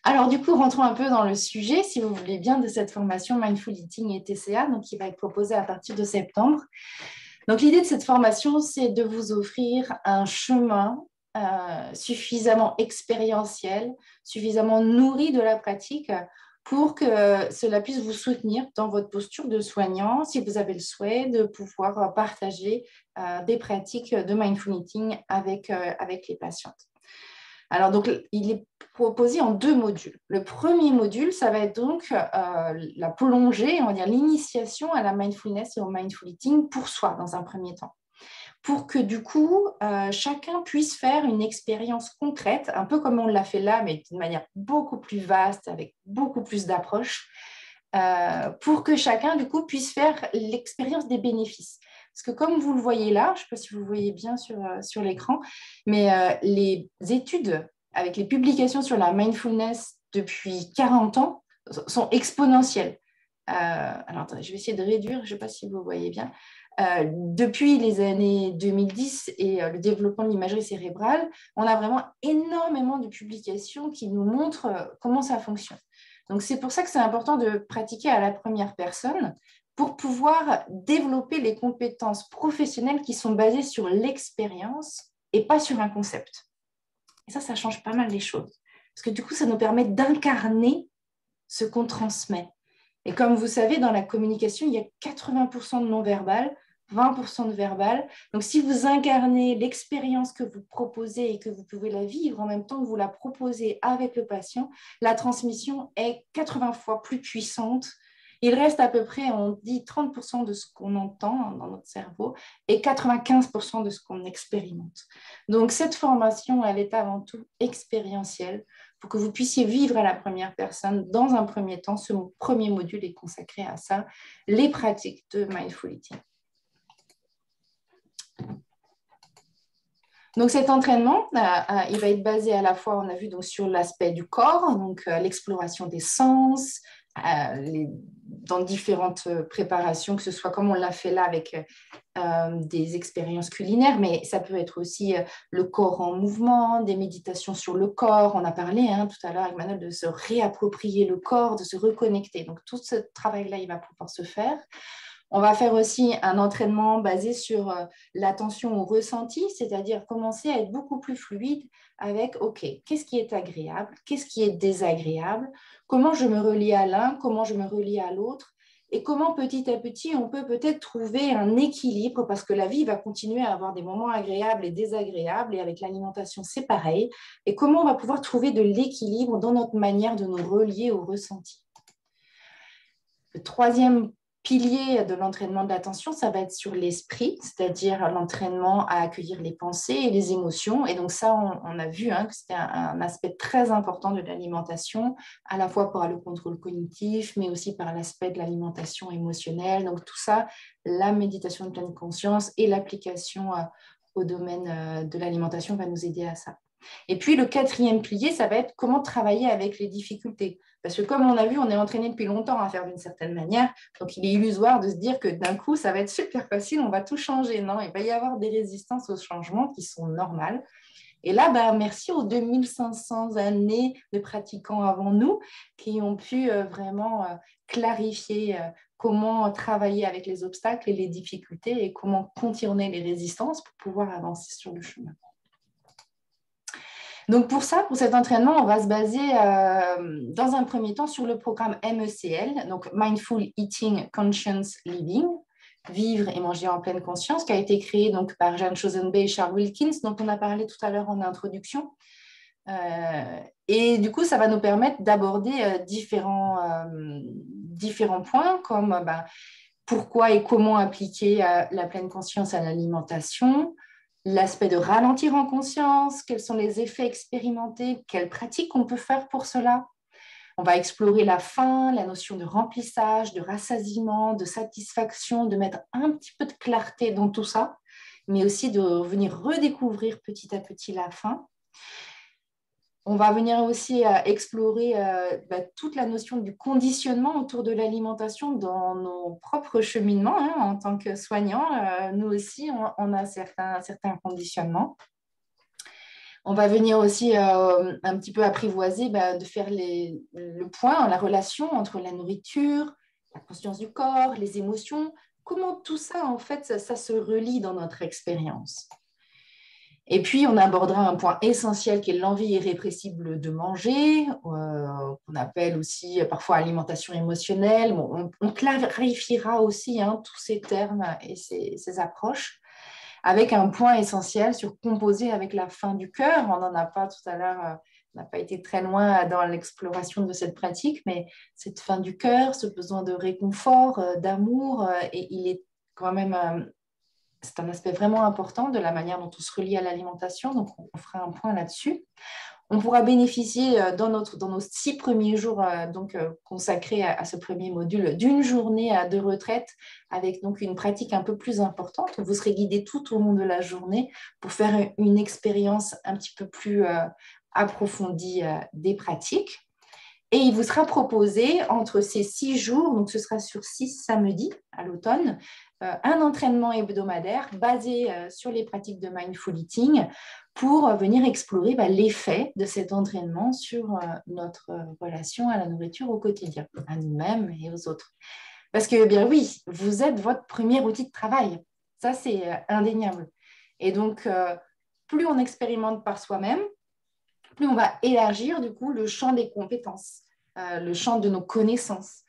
Alors du coup, rentrons un peu dans le sujet, si vous voulez bien, de cette formation Mindful Eating et TCA, donc qui va être proposée à partir de septembre. Donc l'idée de cette formation, c'est de vous offrir un chemin suffisamment expérientiel, suffisamment nourri de la pratique pour que cela puisse vous soutenir dans votre posture de soignant, si vous avez le souhait de pouvoir partager des pratiques de Mindful Eating avec les patientes. Alors, donc, il est proposé en 2 modules. Le premier module, ça va être donc la plongée, on va dire l'initiation à la mindfulness et au mindful eating pour soi, dans un premier temps. Pour que, du coup, chacun puisse faire une expérience concrète, un peu comme on l'a fait là, mais d'une manière beaucoup plus vaste, avec beaucoup plus d'approches, pour que chacun, du coup, puisse faire l'expérience des bénéfices. Parce que comme vous le voyez là, je ne sais pas si vous voyez bien sur l'écran, mais les études avec les publications sur la mindfulness depuis 40 ans sont exponentielles. Alors, attendez, je vais essayer de réduire, je ne sais pas si vous voyez bien. Depuis les années 2010 et le développement de l'imagerie cérébrale, on a vraiment énormément de publications qui nous montrent comment ça fonctionne. Donc, c'est pour ça que c'est important de pratiquer à la première personne pour pouvoir développer les compétences professionnelles qui sont basées sur l'expérience et pas sur un concept. Et ça change pas mal les choses. Parce que du coup, ça nous permet d'incarner ce qu'on transmet. Et comme vous savez, dans la communication, il y a 80% de non-verbal, 20% de verbal. Donc, si vous incarnez l'expérience que vous proposez et que vous pouvez la vivre en même temps que vous la proposez avec le patient, la transmission est 80 fois plus puissante. Il reste à peu près, on dit 30% de ce qu'on entend dans notre cerveau et 95% de ce qu'on expérimente. Donc, cette formation, elle est avant tout expérientielle pour que vous puissiez vivre à la première personne. Dans un premier temps, ce premier module est consacré à ça, les pratiques de Mindful Eating. Donc, cet entraînement, il va être basé à la fois, on a vu, donc, sur l'aspect du corps, donc l'exploration des sens, dans différentes préparations, que ce soit comme on l'a fait là avec des expériences culinaires, mais ça peut être aussi le corps en mouvement, des méditations sur le corps. On a parlé tout à l'heure avec Manuel de se réapproprier le corps, de se reconnecter. Donc, tout ce travail-là, il va pouvoir se faire. On va faire aussi un entraînement basé sur l'attention au ressenti, c'est-à-dire commencer à être beaucoup plus fluide avec, OK, qu'est-ce qui est agréable, qu'est-ce qui est désagréable, comment je me relie à l'un, comment je me relie à l'autre, et comment petit à petit, on peut peut-être trouver un équilibre, parce que la vie va continuer à avoir des moments agréables et désagréables, et avec l'alimentation, c'est pareil, et comment on va pouvoir trouver de l'équilibre dans notre manière de nous relier au ressenti. Le troisième pilier de l'entraînement de l'attention, ça va être sur l'esprit, c'est-à-dire l'entraînement à accueillir les pensées et les émotions. Et donc ça, on a vu que c'était un aspect très important de l'alimentation, à la fois par le contrôle cognitif, mais aussi par l'aspect de l'alimentation émotionnelle. Donc tout ça, la méditation de pleine conscience et l'application au domaine de l'alimentation va nous aider à ça. Et puis, le quatrième pilier, ça va être comment travailler avec les difficultés. Parce que comme on a vu, on est entraîné depuis longtemps à faire d'une certaine manière. Donc, il est illusoire de se dire que d'un coup, ça va être super facile, on va tout changer. Non, il va y avoir des résistances au changement qui sont normales. Et là, merci aux 2500 années de pratiquants avant nous qui ont pu vraiment clarifier comment travailler avec les obstacles et les difficultés et comment contourner les résistances pour pouvoir avancer sur le chemin. Donc pour cet entraînement, on va se baser dans un premier temps sur le programme MECL, donc Mindful Eating Conscious Living, vivre et manger en pleine conscience, qui a été créé donc par Jane Chosenbey et Charles Wilkins, dont on a parlé tout à l'heure en introduction. Et du coup, ça va nous permettre d'aborder différents points comme pourquoi et comment appliquer la pleine conscience à l'alimentation, l'aspect de ralentir en conscience, quels sont les effets expérimentés, quelles pratiques on peut faire pour cela. On va explorer la faim, la notion de remplissage, de rassasiement, de satisfaction, de mettre un petit peu de clarté dans tout ça, mais aussi de venir redécouvrir petit à petit la faim. On va venir aussi explorer toute la notion du conditionnement autour de l'alimentation dans nos propres cheminements. En tant que soignants, nous aussi, on a certains conditionnements. On va venir aussi un petit peu apprivoiser, de faire le point, la relation entre la nourriture, la conscience du corps, les émotions. Comment tout ça, en fait, ça se relie dans notre expérience. Et puis, on abordera un point essentiel qui est l'envie irrépressible de manger, qu'on appelle aussi parfois alimentation émotionnelle. Bon, on clarifiera aussi tous ces termes et ces approches, avec un point essentiel sur composer avec la faim du cœur. On n'en a pas tout à l'heure, on n'a pas été très loin dans l'exploration de cette pratique, mais cette faim du cœur, ce besoin de réconfort, d'amour, et il est quand même... c'est un aspect vraiment important de la manière dont on se relie à l'alimentation, donc on fera un point là-dessus. On pourra bénéficier dans nos 6 premiers jours consacrés à ce premier module d'une journée de retraite avec donc une pratique un peu plus importante. Vous serez guidés tout au long de la journée pour faire une expérience un petit peu plus approfondie des pratiques. Et il vous sera proposé entre ces 6 jours, donc ce sera sur 6 samedis à l'automne, un entraînement hebdomadaire basé sur les pratiques de mindful eating pour venir explorer l'effet de cet entraînement sur notre relation à la nourriture au quotidien, à nous-mêmes et aux autres. Parce que, bien oui, vous êtes votre premier outil de travail. Ça, c'est indéniable. Et donc, plus on expérimente par soi-même, plus on va élargir du coup le champ des compétences, le champ de nos connaissances.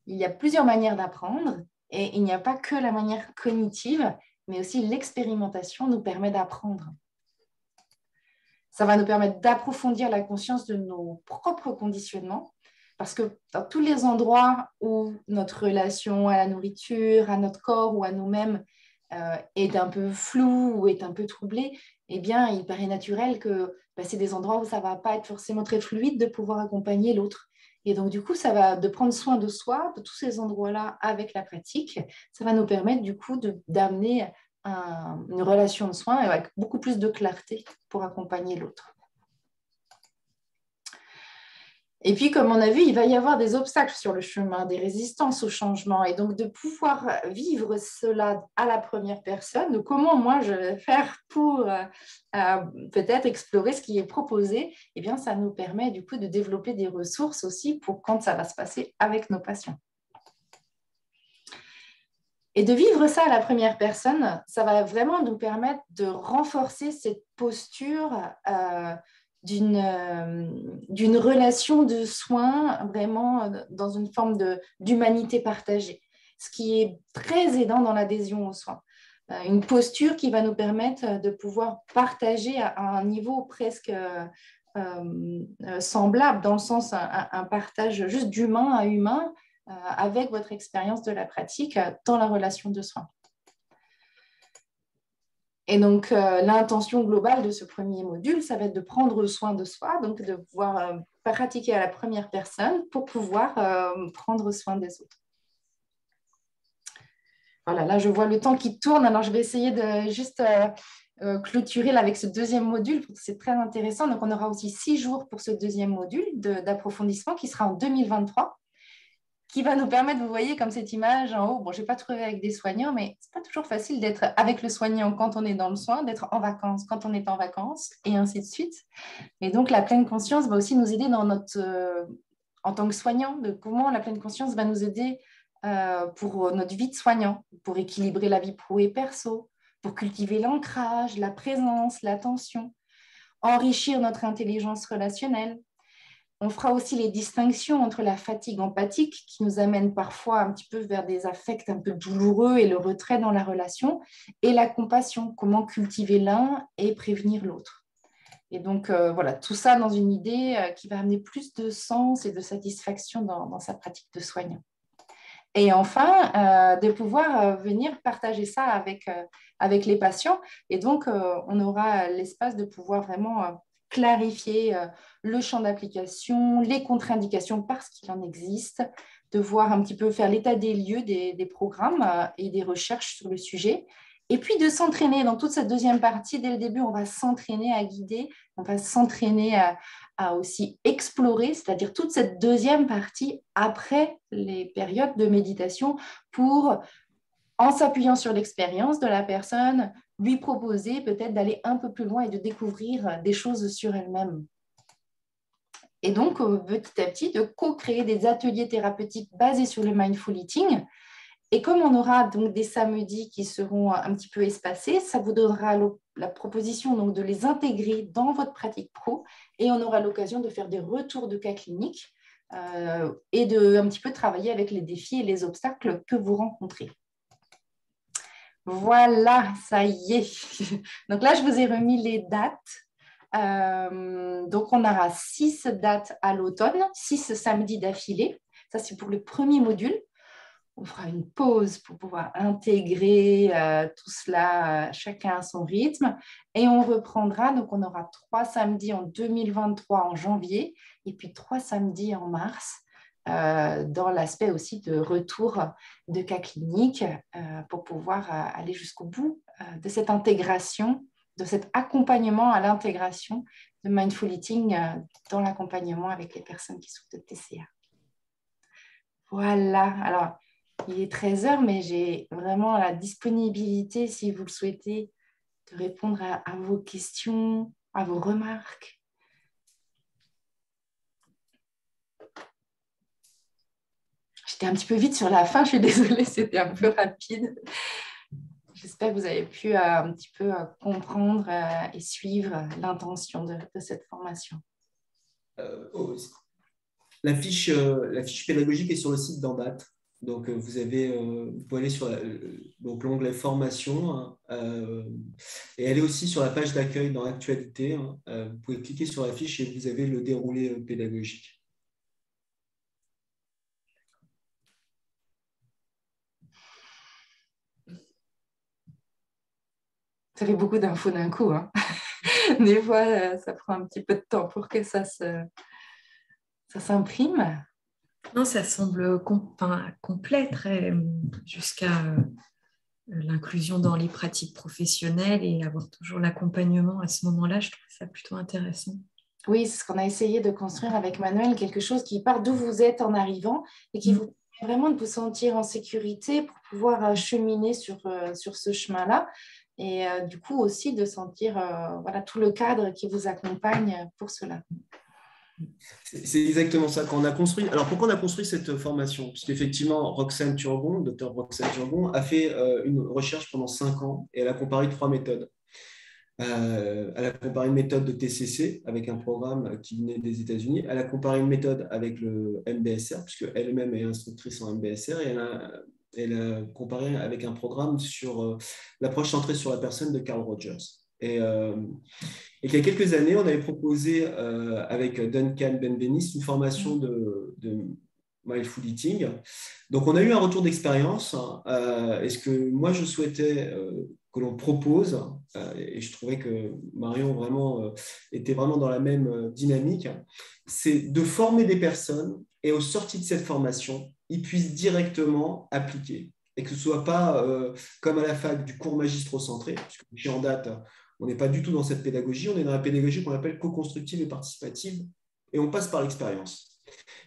Il y a plusieurs manières d'apprendre et il n'y a pas que la manière cognitive, mais aussi l'expérimentation nous permet d'apprendre. Ça va nous permettre d'approfondir la conscience de nos propres conditionnements, parce que dans tous les endroits où notre relation à la nourriture, à notre corps ou à nous-mêmes est un peu floue ou est un peu troublée, eh bien, il paraît naturel que c'est des endroits où ça ne va pas être forcément très fluide de pouvoir accompagner l'autre. Et donc, du coup, ça va de prendre soin de soi, de tous ces endroits-là avec la pratique. Ça va nous permettre, du coup, d'amener une relation de soins avec beaucoup plus de clarté pour accompagner l'autre. Et puis, comme on a vu, il va y avoir des obstacles sur le chemin, des résistances au changement. Et donc, de pouvoir vivre cela à la première personne, donc comment moi je vais faire pour peut-être explorer ce qui est proposé, eh bien, ça nous permet du coup de développer des ressources aussi pour quand ça va se passer avec nos patients. Et de vivre ça à la première personne, ça va vraiment nous permettre de renforcer cette posture d'une relation de soins vraiment dans une forme d'humanité partagée, ce qui est très aidant dans l'adhésion aux soins. Une posture qui va nous permettre de pouvoir partager à un niveau presque semblable, dans le sens un partage juste d'humain à humain avec votre expérience de la pratique dans la relation de soins. Et donc, l'intention globale de ce premier module, ça va être de prendre soin de soi, donc de pouvoir pratiquer à la première personne pour pouvoir prendre soin des autres. Voilà, là, je vois le temps qui tourne, alors je vais essayer de juste clôturer là, avec ce deuxième module, parce que c'est très intéressant. Donc, on aura aussi 6 jours pour ce deuxième module d'approfondissement qui sera en 2023. Qui va nous permettre, vous voyez, comme cette image en haut, bon, je n'ai pas trouvé avec des soignants, mais ce n'est pas toujours facile d'être avec le soignant quand on est dans le soin, d'être en vacances quand on est en vacances, et ainsi de suite. Et donc, la pleine conscience va aussi nous aider dans en tant que soignant, de comment la pleine conscience va nous aider pour notre vie de soignant, pour équilibrer la vie pro et perso, pour cultiver l'ancrage, la présence, l'attention, enrichir notre intelligence relationnelle. On fera aussi les distinctions entre la fatigue empathique qui nous amène parfois un petit peu vers des affects un peu douloureux et le retrait dans la relation, et la compassion, comment cultiver l'un et prévenir l'autre. Et donc, voilà, tout ça dans une idée qui va amener plus de sens et de satisfaction dans sa pratique de soignant. Et enfin, de pouvoir venir partager ça avec les patients. Et donc, on aura l'espace de pouvoir vraiment clarifier le champ d'application, les contre-indications parce qu'il en existe, de voir un petit peu faire l'état des lieux des programmes et des recherches sur le sujet. Et puis de s'entraîner dans toute cette deuxième partie. Dès le début, on va s'entraîner à guider, on va s'entraîner à aussi explorer, c'est-à-dire toute cette deuxième partie après les périodes de méditation pour, en s'appuyant sur l'expérience de la personne, lui proposer peut-être d'aller un peu plus loin et de découvrir des choses sur elle-même. Et donc, petit à petit, de co-créer des ateliers thérapeutiques basés sur le mindful eating. Et comme on aura donc des samedis qui seront un petit peu espacés, ça vous donnera la proposition donc de les intégrer dans votre pratique pro et on aura l'occasion de faire des retours de cas cliniques et de un petit peu travailler avec les défis et les obstacles que vous rencontrez. Voilà, ça y est. Donc là, je vous ai remis les dates. Donc, on aura 6 dates à l'automne, 6 samedis d'affilée. Ça, c'est pour le premier module. On fera une pause pour pouvoir intégrer tout cela, chacun à son rythme. Et on reprendra, donc on aura 3 samedis en 2023 en janvier et puis 3 samedis en mars dans l'aspect aussi de retour de cas cliniques pour pouvoir aller jusqu'au bout de cette intégration de cet accompagnement à l'intégration de Mindful Eating dans l'accompagnement avec les personnes qui souffrent de TCA. Voilà, alors il est 13h, mais j'ai vraiment la disponibilité, si vous le souhaitez, de répondre à vos questions, à vos remarques. J'étais un petit peu vite sur la fin, je suis désolée, c'était un peu rapide. J'espère que vous avez pu un petit peu comprendre et suivre l'intention de cette formation. La fiche pédagogique est sur le site d'Andat. Donc, vous pouvez aller sur l'onglet formation et aller aussi sur la page d'accueil dans l'actualité. Vous pouvez cliquer sur la fiche et vous avez le déroulé pédagogique. Ça fait beaucoup d'infos d'un coup. Hein. Des fois, ça prend un petit peu de temps pour que ça s'imprime. Non, ça semble complet, jusqu'à l'inclusion dans les pratiques professionnelles et avoir toujours l'accompagnement à ce moment-là. Je trouve ça plutôt intéressant. Oui, c'est ce qu'on a essayé de construire avec Manuel, quelque chose qui part d'où vous êtes en arrivant et qui vous permet vraiment de vous sentir en sécurité pour pouvoir cheminer sur ce chemin-là. Et du coup aussi de sentir tout le cadre qui vous accompagne pour cela. C'est exactement ça qu'on a construit. Alors pourquoi on a construit cette formation? Puisqu'effectivement, Roxane Turgon, docteur Roxane Turgon, a fait une recherche pendant 5 ans et elle a comparé 3 méthodes. Elle a comparé une méthode de TCC avec un programme qui venait des États-Unis. Elle a comparé une méthode avec le MBSR, puisque elle-même est instructrice en MBSR, et elle a comparé avec un programme sur l'approche centrée sur la personne de Carl Rogers. Et il y a quelques années, on avait proposé avec Duncan Benveniste une formation de Mindful Eating. Donc, on a eu un retour d'expérience. Et ce que moi, je souhaitais que l'on propose, et je trouvais que Marion était vraiment dans la même dynamique, c'est de former des personnes et au sorti de cette formation, ils puissent directement appliquer. Et que ce ne soit pas comme à la fac du cours magistro-centré, puisque chez Andat, on n'est pas du tout dans cette pédagogie, on est dans la pédagogie qu'on appelle co-constructive et participative, et on passe par l'expérience.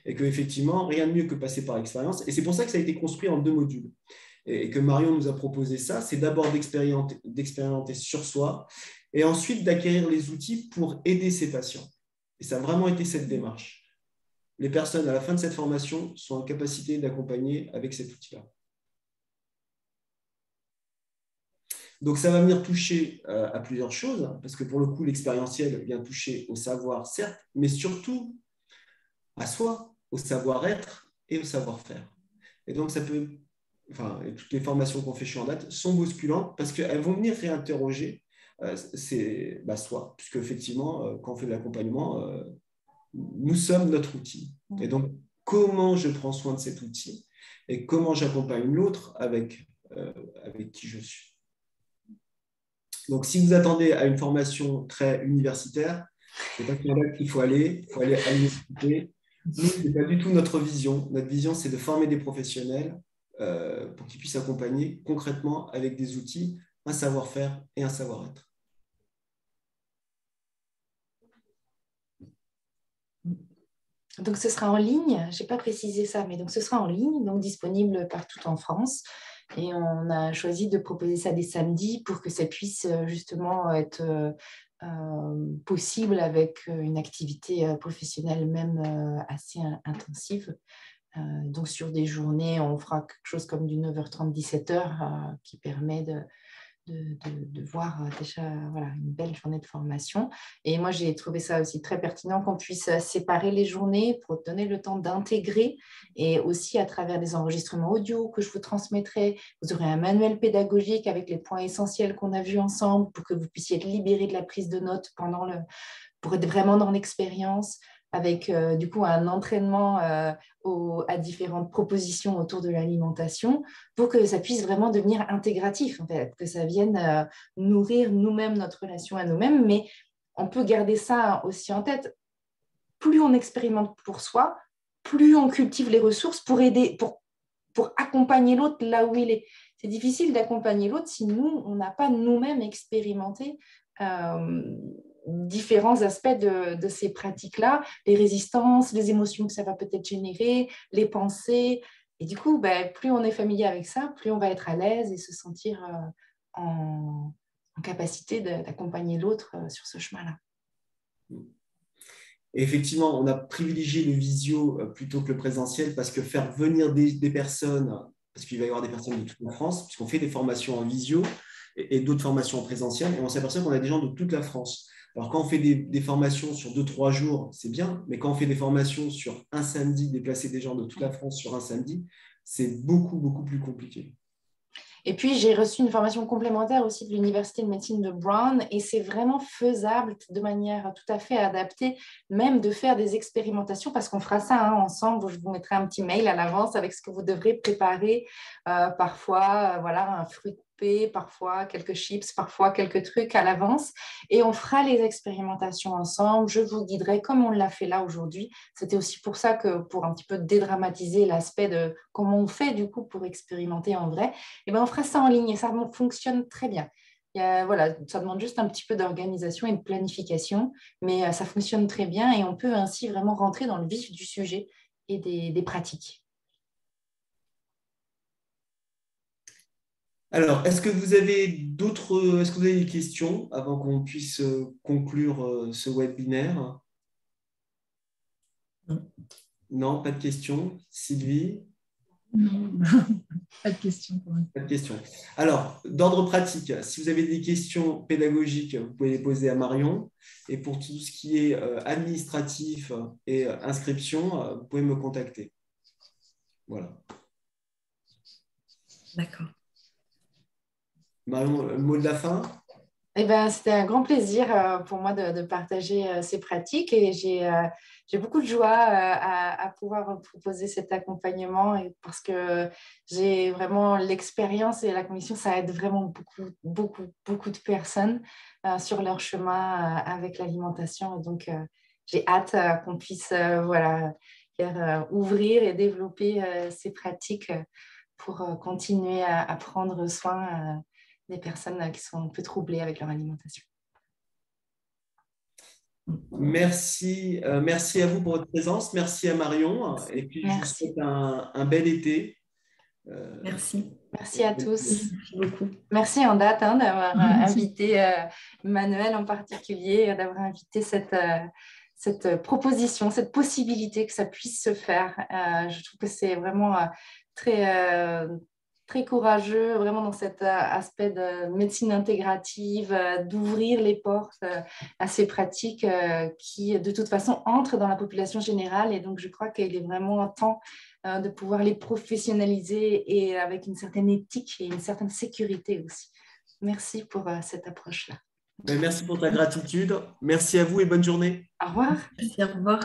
Et qu'effectivement, rien de mieux que passer par l'expérience. Et c'est pour ça que ça a été construit en 2 modules. Et que Marion nous a proposé ça, c'est d'abord d'expérimenter sur soi, et ensuite d'acquérir les outils pour aider ces patients. Et ça a vraiment été cette démarche. Les personnes, à la fin de cette formation, sont en capacité d'accompagner avec cet outil-là. Donc, ça va venir toucher à plusieurs choses, parce que pour le coup, l'expérientiel vient toucher au savoir, certes, mais surtout à soi, au savoir-être et au savoir-faire. Et donc, toutes les formations qu'on fait chez Andat sont bousculantes parce qu'elles vont venir réinterroger soi, puisque effectivement, quand on fait de l'accompagnement, nous sommes notre outil. Et donc, comment je prends soin de cet outil et comment j'accompagne l'autre avec qui je suis. Donc, si vous attendez à une formation très universitaire, c'est pas qu'il faut aller à l'université. Nous, ce n'est pas du tout notre vision. Notre vision, c'est de former des professionnels pour qu'ils puissent accompagner concrètement avec des outils, un savoir-faire et un savoir-être. Donc, ce sera en ligne. Je n'ai pas précisé ça, mais donc ce sera en ligne, donc disponible partout en France. Et on a choisi de proposer ça des samedis pour que ça puisse justement être possible avec une activité professionnelle même assez intensive. Donc, sur des journées, on fera quelque chose comme du 9h30, 17h qui permet de voir déjà une belle journée de formation. Et moi, j'ai trouvé ça aussi très pertinent qu'on puisse séparer les journées pour donner le temps d'intégrer et aussi à travers des enregistrements audio que je vous transmettrai. Vous aurez un manuel pédagogique avec les points essentiels qu'on a vus ensemble pour que vous puissiez être libéré de la prise de notes pour être vraiment dans l'expérience, avec du coup un entraînement à différentes propositions autour de l'alimentation pour que ça puisse vraiment devenir intégratif, en fait, que ça vienne nourrir nous-mêmes notre relation à nous-mêmes. Mais on peut garder ça aussi en tête. Plus on expérimente pour soi, plus on cultive les ressources pour aider, pour accompagner l'autre là où il est. C'est difficile d'accompagner l'autre si nous, on n'a pas nous-mêmes expérimenté différents aspects de ces pratiques-là, les résistances, les émotions que ça va peut-être générer, les pensées. Et du coup, plus on est familier avec ça, plus on va être à l'aise et se sentir en capacité d'accompagner l'autre sur ce chemin-là. Et effectivement, on a privilégié le visio plutôt que le présentiel parce que faire venir des personnes, parce qu'il va y avoir des personnes de toute la France, puisqu'on fait des formations en visio et d'autres formations en présentiel, et on s'aperçoit qu'on a des gens de toute la France. Alors, quand on fait des formations sur 2-3 jours, c'est bien, mais quand on fait des formations sur un samedi, déplacer des gens de toute la France sur un samedi, c'est beaucoup, beaucoup plus compliqué. Et puis, j'ai reçu une formation complémentaire aussi de l'Université de médecine de Brown et c'est vraiment faisable de manière tout à fait adaptée, même de faire des expérimentations parce qu'on fera ça ensemble. Je vous mettrai un petit mail à l'avance avec ce que vous devrez préparer. Parfois, voilà, un fruit coupé, parfois quelques chips, parfois quelques trucs à l'avance. Et on fera les expérimentations ensemble. Je vous guiderai comme on l'a fait là aujourd'hui. C'était aussi pour ça que, pour un petit peu dédramatiser l'aspect de comment on fait du coup pour expérimenter en vrai, et ben on fera ça en ligne et ça fonctionne très bien. Voilà, ça demande juste un petit peu d'organisation et de planification, mais ça fonctionne très bien et on peut ainsi vraiment rentrer dans le vif du sujet et des pratiques. Alors, est-ce que vous avez des questions avant qu'on puisse conclure ce webinaire? Non, pas de questions. Sylvie? Non, pas de questions pour moi. Pas de questions. Alors, d'ordre pratique, si vous avez des questions pédagogiques, vous pouvez les poser à Marion. Et pour tout ce qui est administratif et inscription, vous pouvez me contacter. Voilà. D'accord. Marion, le mot de la fin? Eh ben, c'était un grand plaisir pour moi de partager ces pratiques et j'ai beaucoup de joie à pouvoir proposer cet accompagnement et parce que j'ai vraiment l'expérience et la conviction, ça aide vraiment beaucoup, beaucoup, beaucoup de personnes sur leur chemin avec l'alimentation. Et donc, j'ai hâte qu'on puisse voilà, faire ouvrir et développer ces pratiques pour continuer à prendre soin des personnes qui sont un peu troublées avec leur alimentation. Merci, merci à vous pour votre présence. Merci à Marion. Et puis, je vous souhaite un bel été. Merci. Merci à tous. Merci beaucoup. Merci en date d'avoir invité Manuel en particulier, d'avoir invité cette proposition, cette possibilité que ça puisse se faire. Je trouve que c'est vraiment très, très courageux, vraiment dans cet aspect de médecine intégrative, d'ouvrir les portes à ces pratiques qui, de toute façon, entrent dans la population générale. Et donc, je crois qu'il est vraiment temps de pouvoir les professionnaliser et avec une certaine éthique et une certaine sécurité aussi. Merci pour cette approche-là. Merci pour ta gratitude. Merci à vous et bonne journée. Au revoir. Merci, au revoir.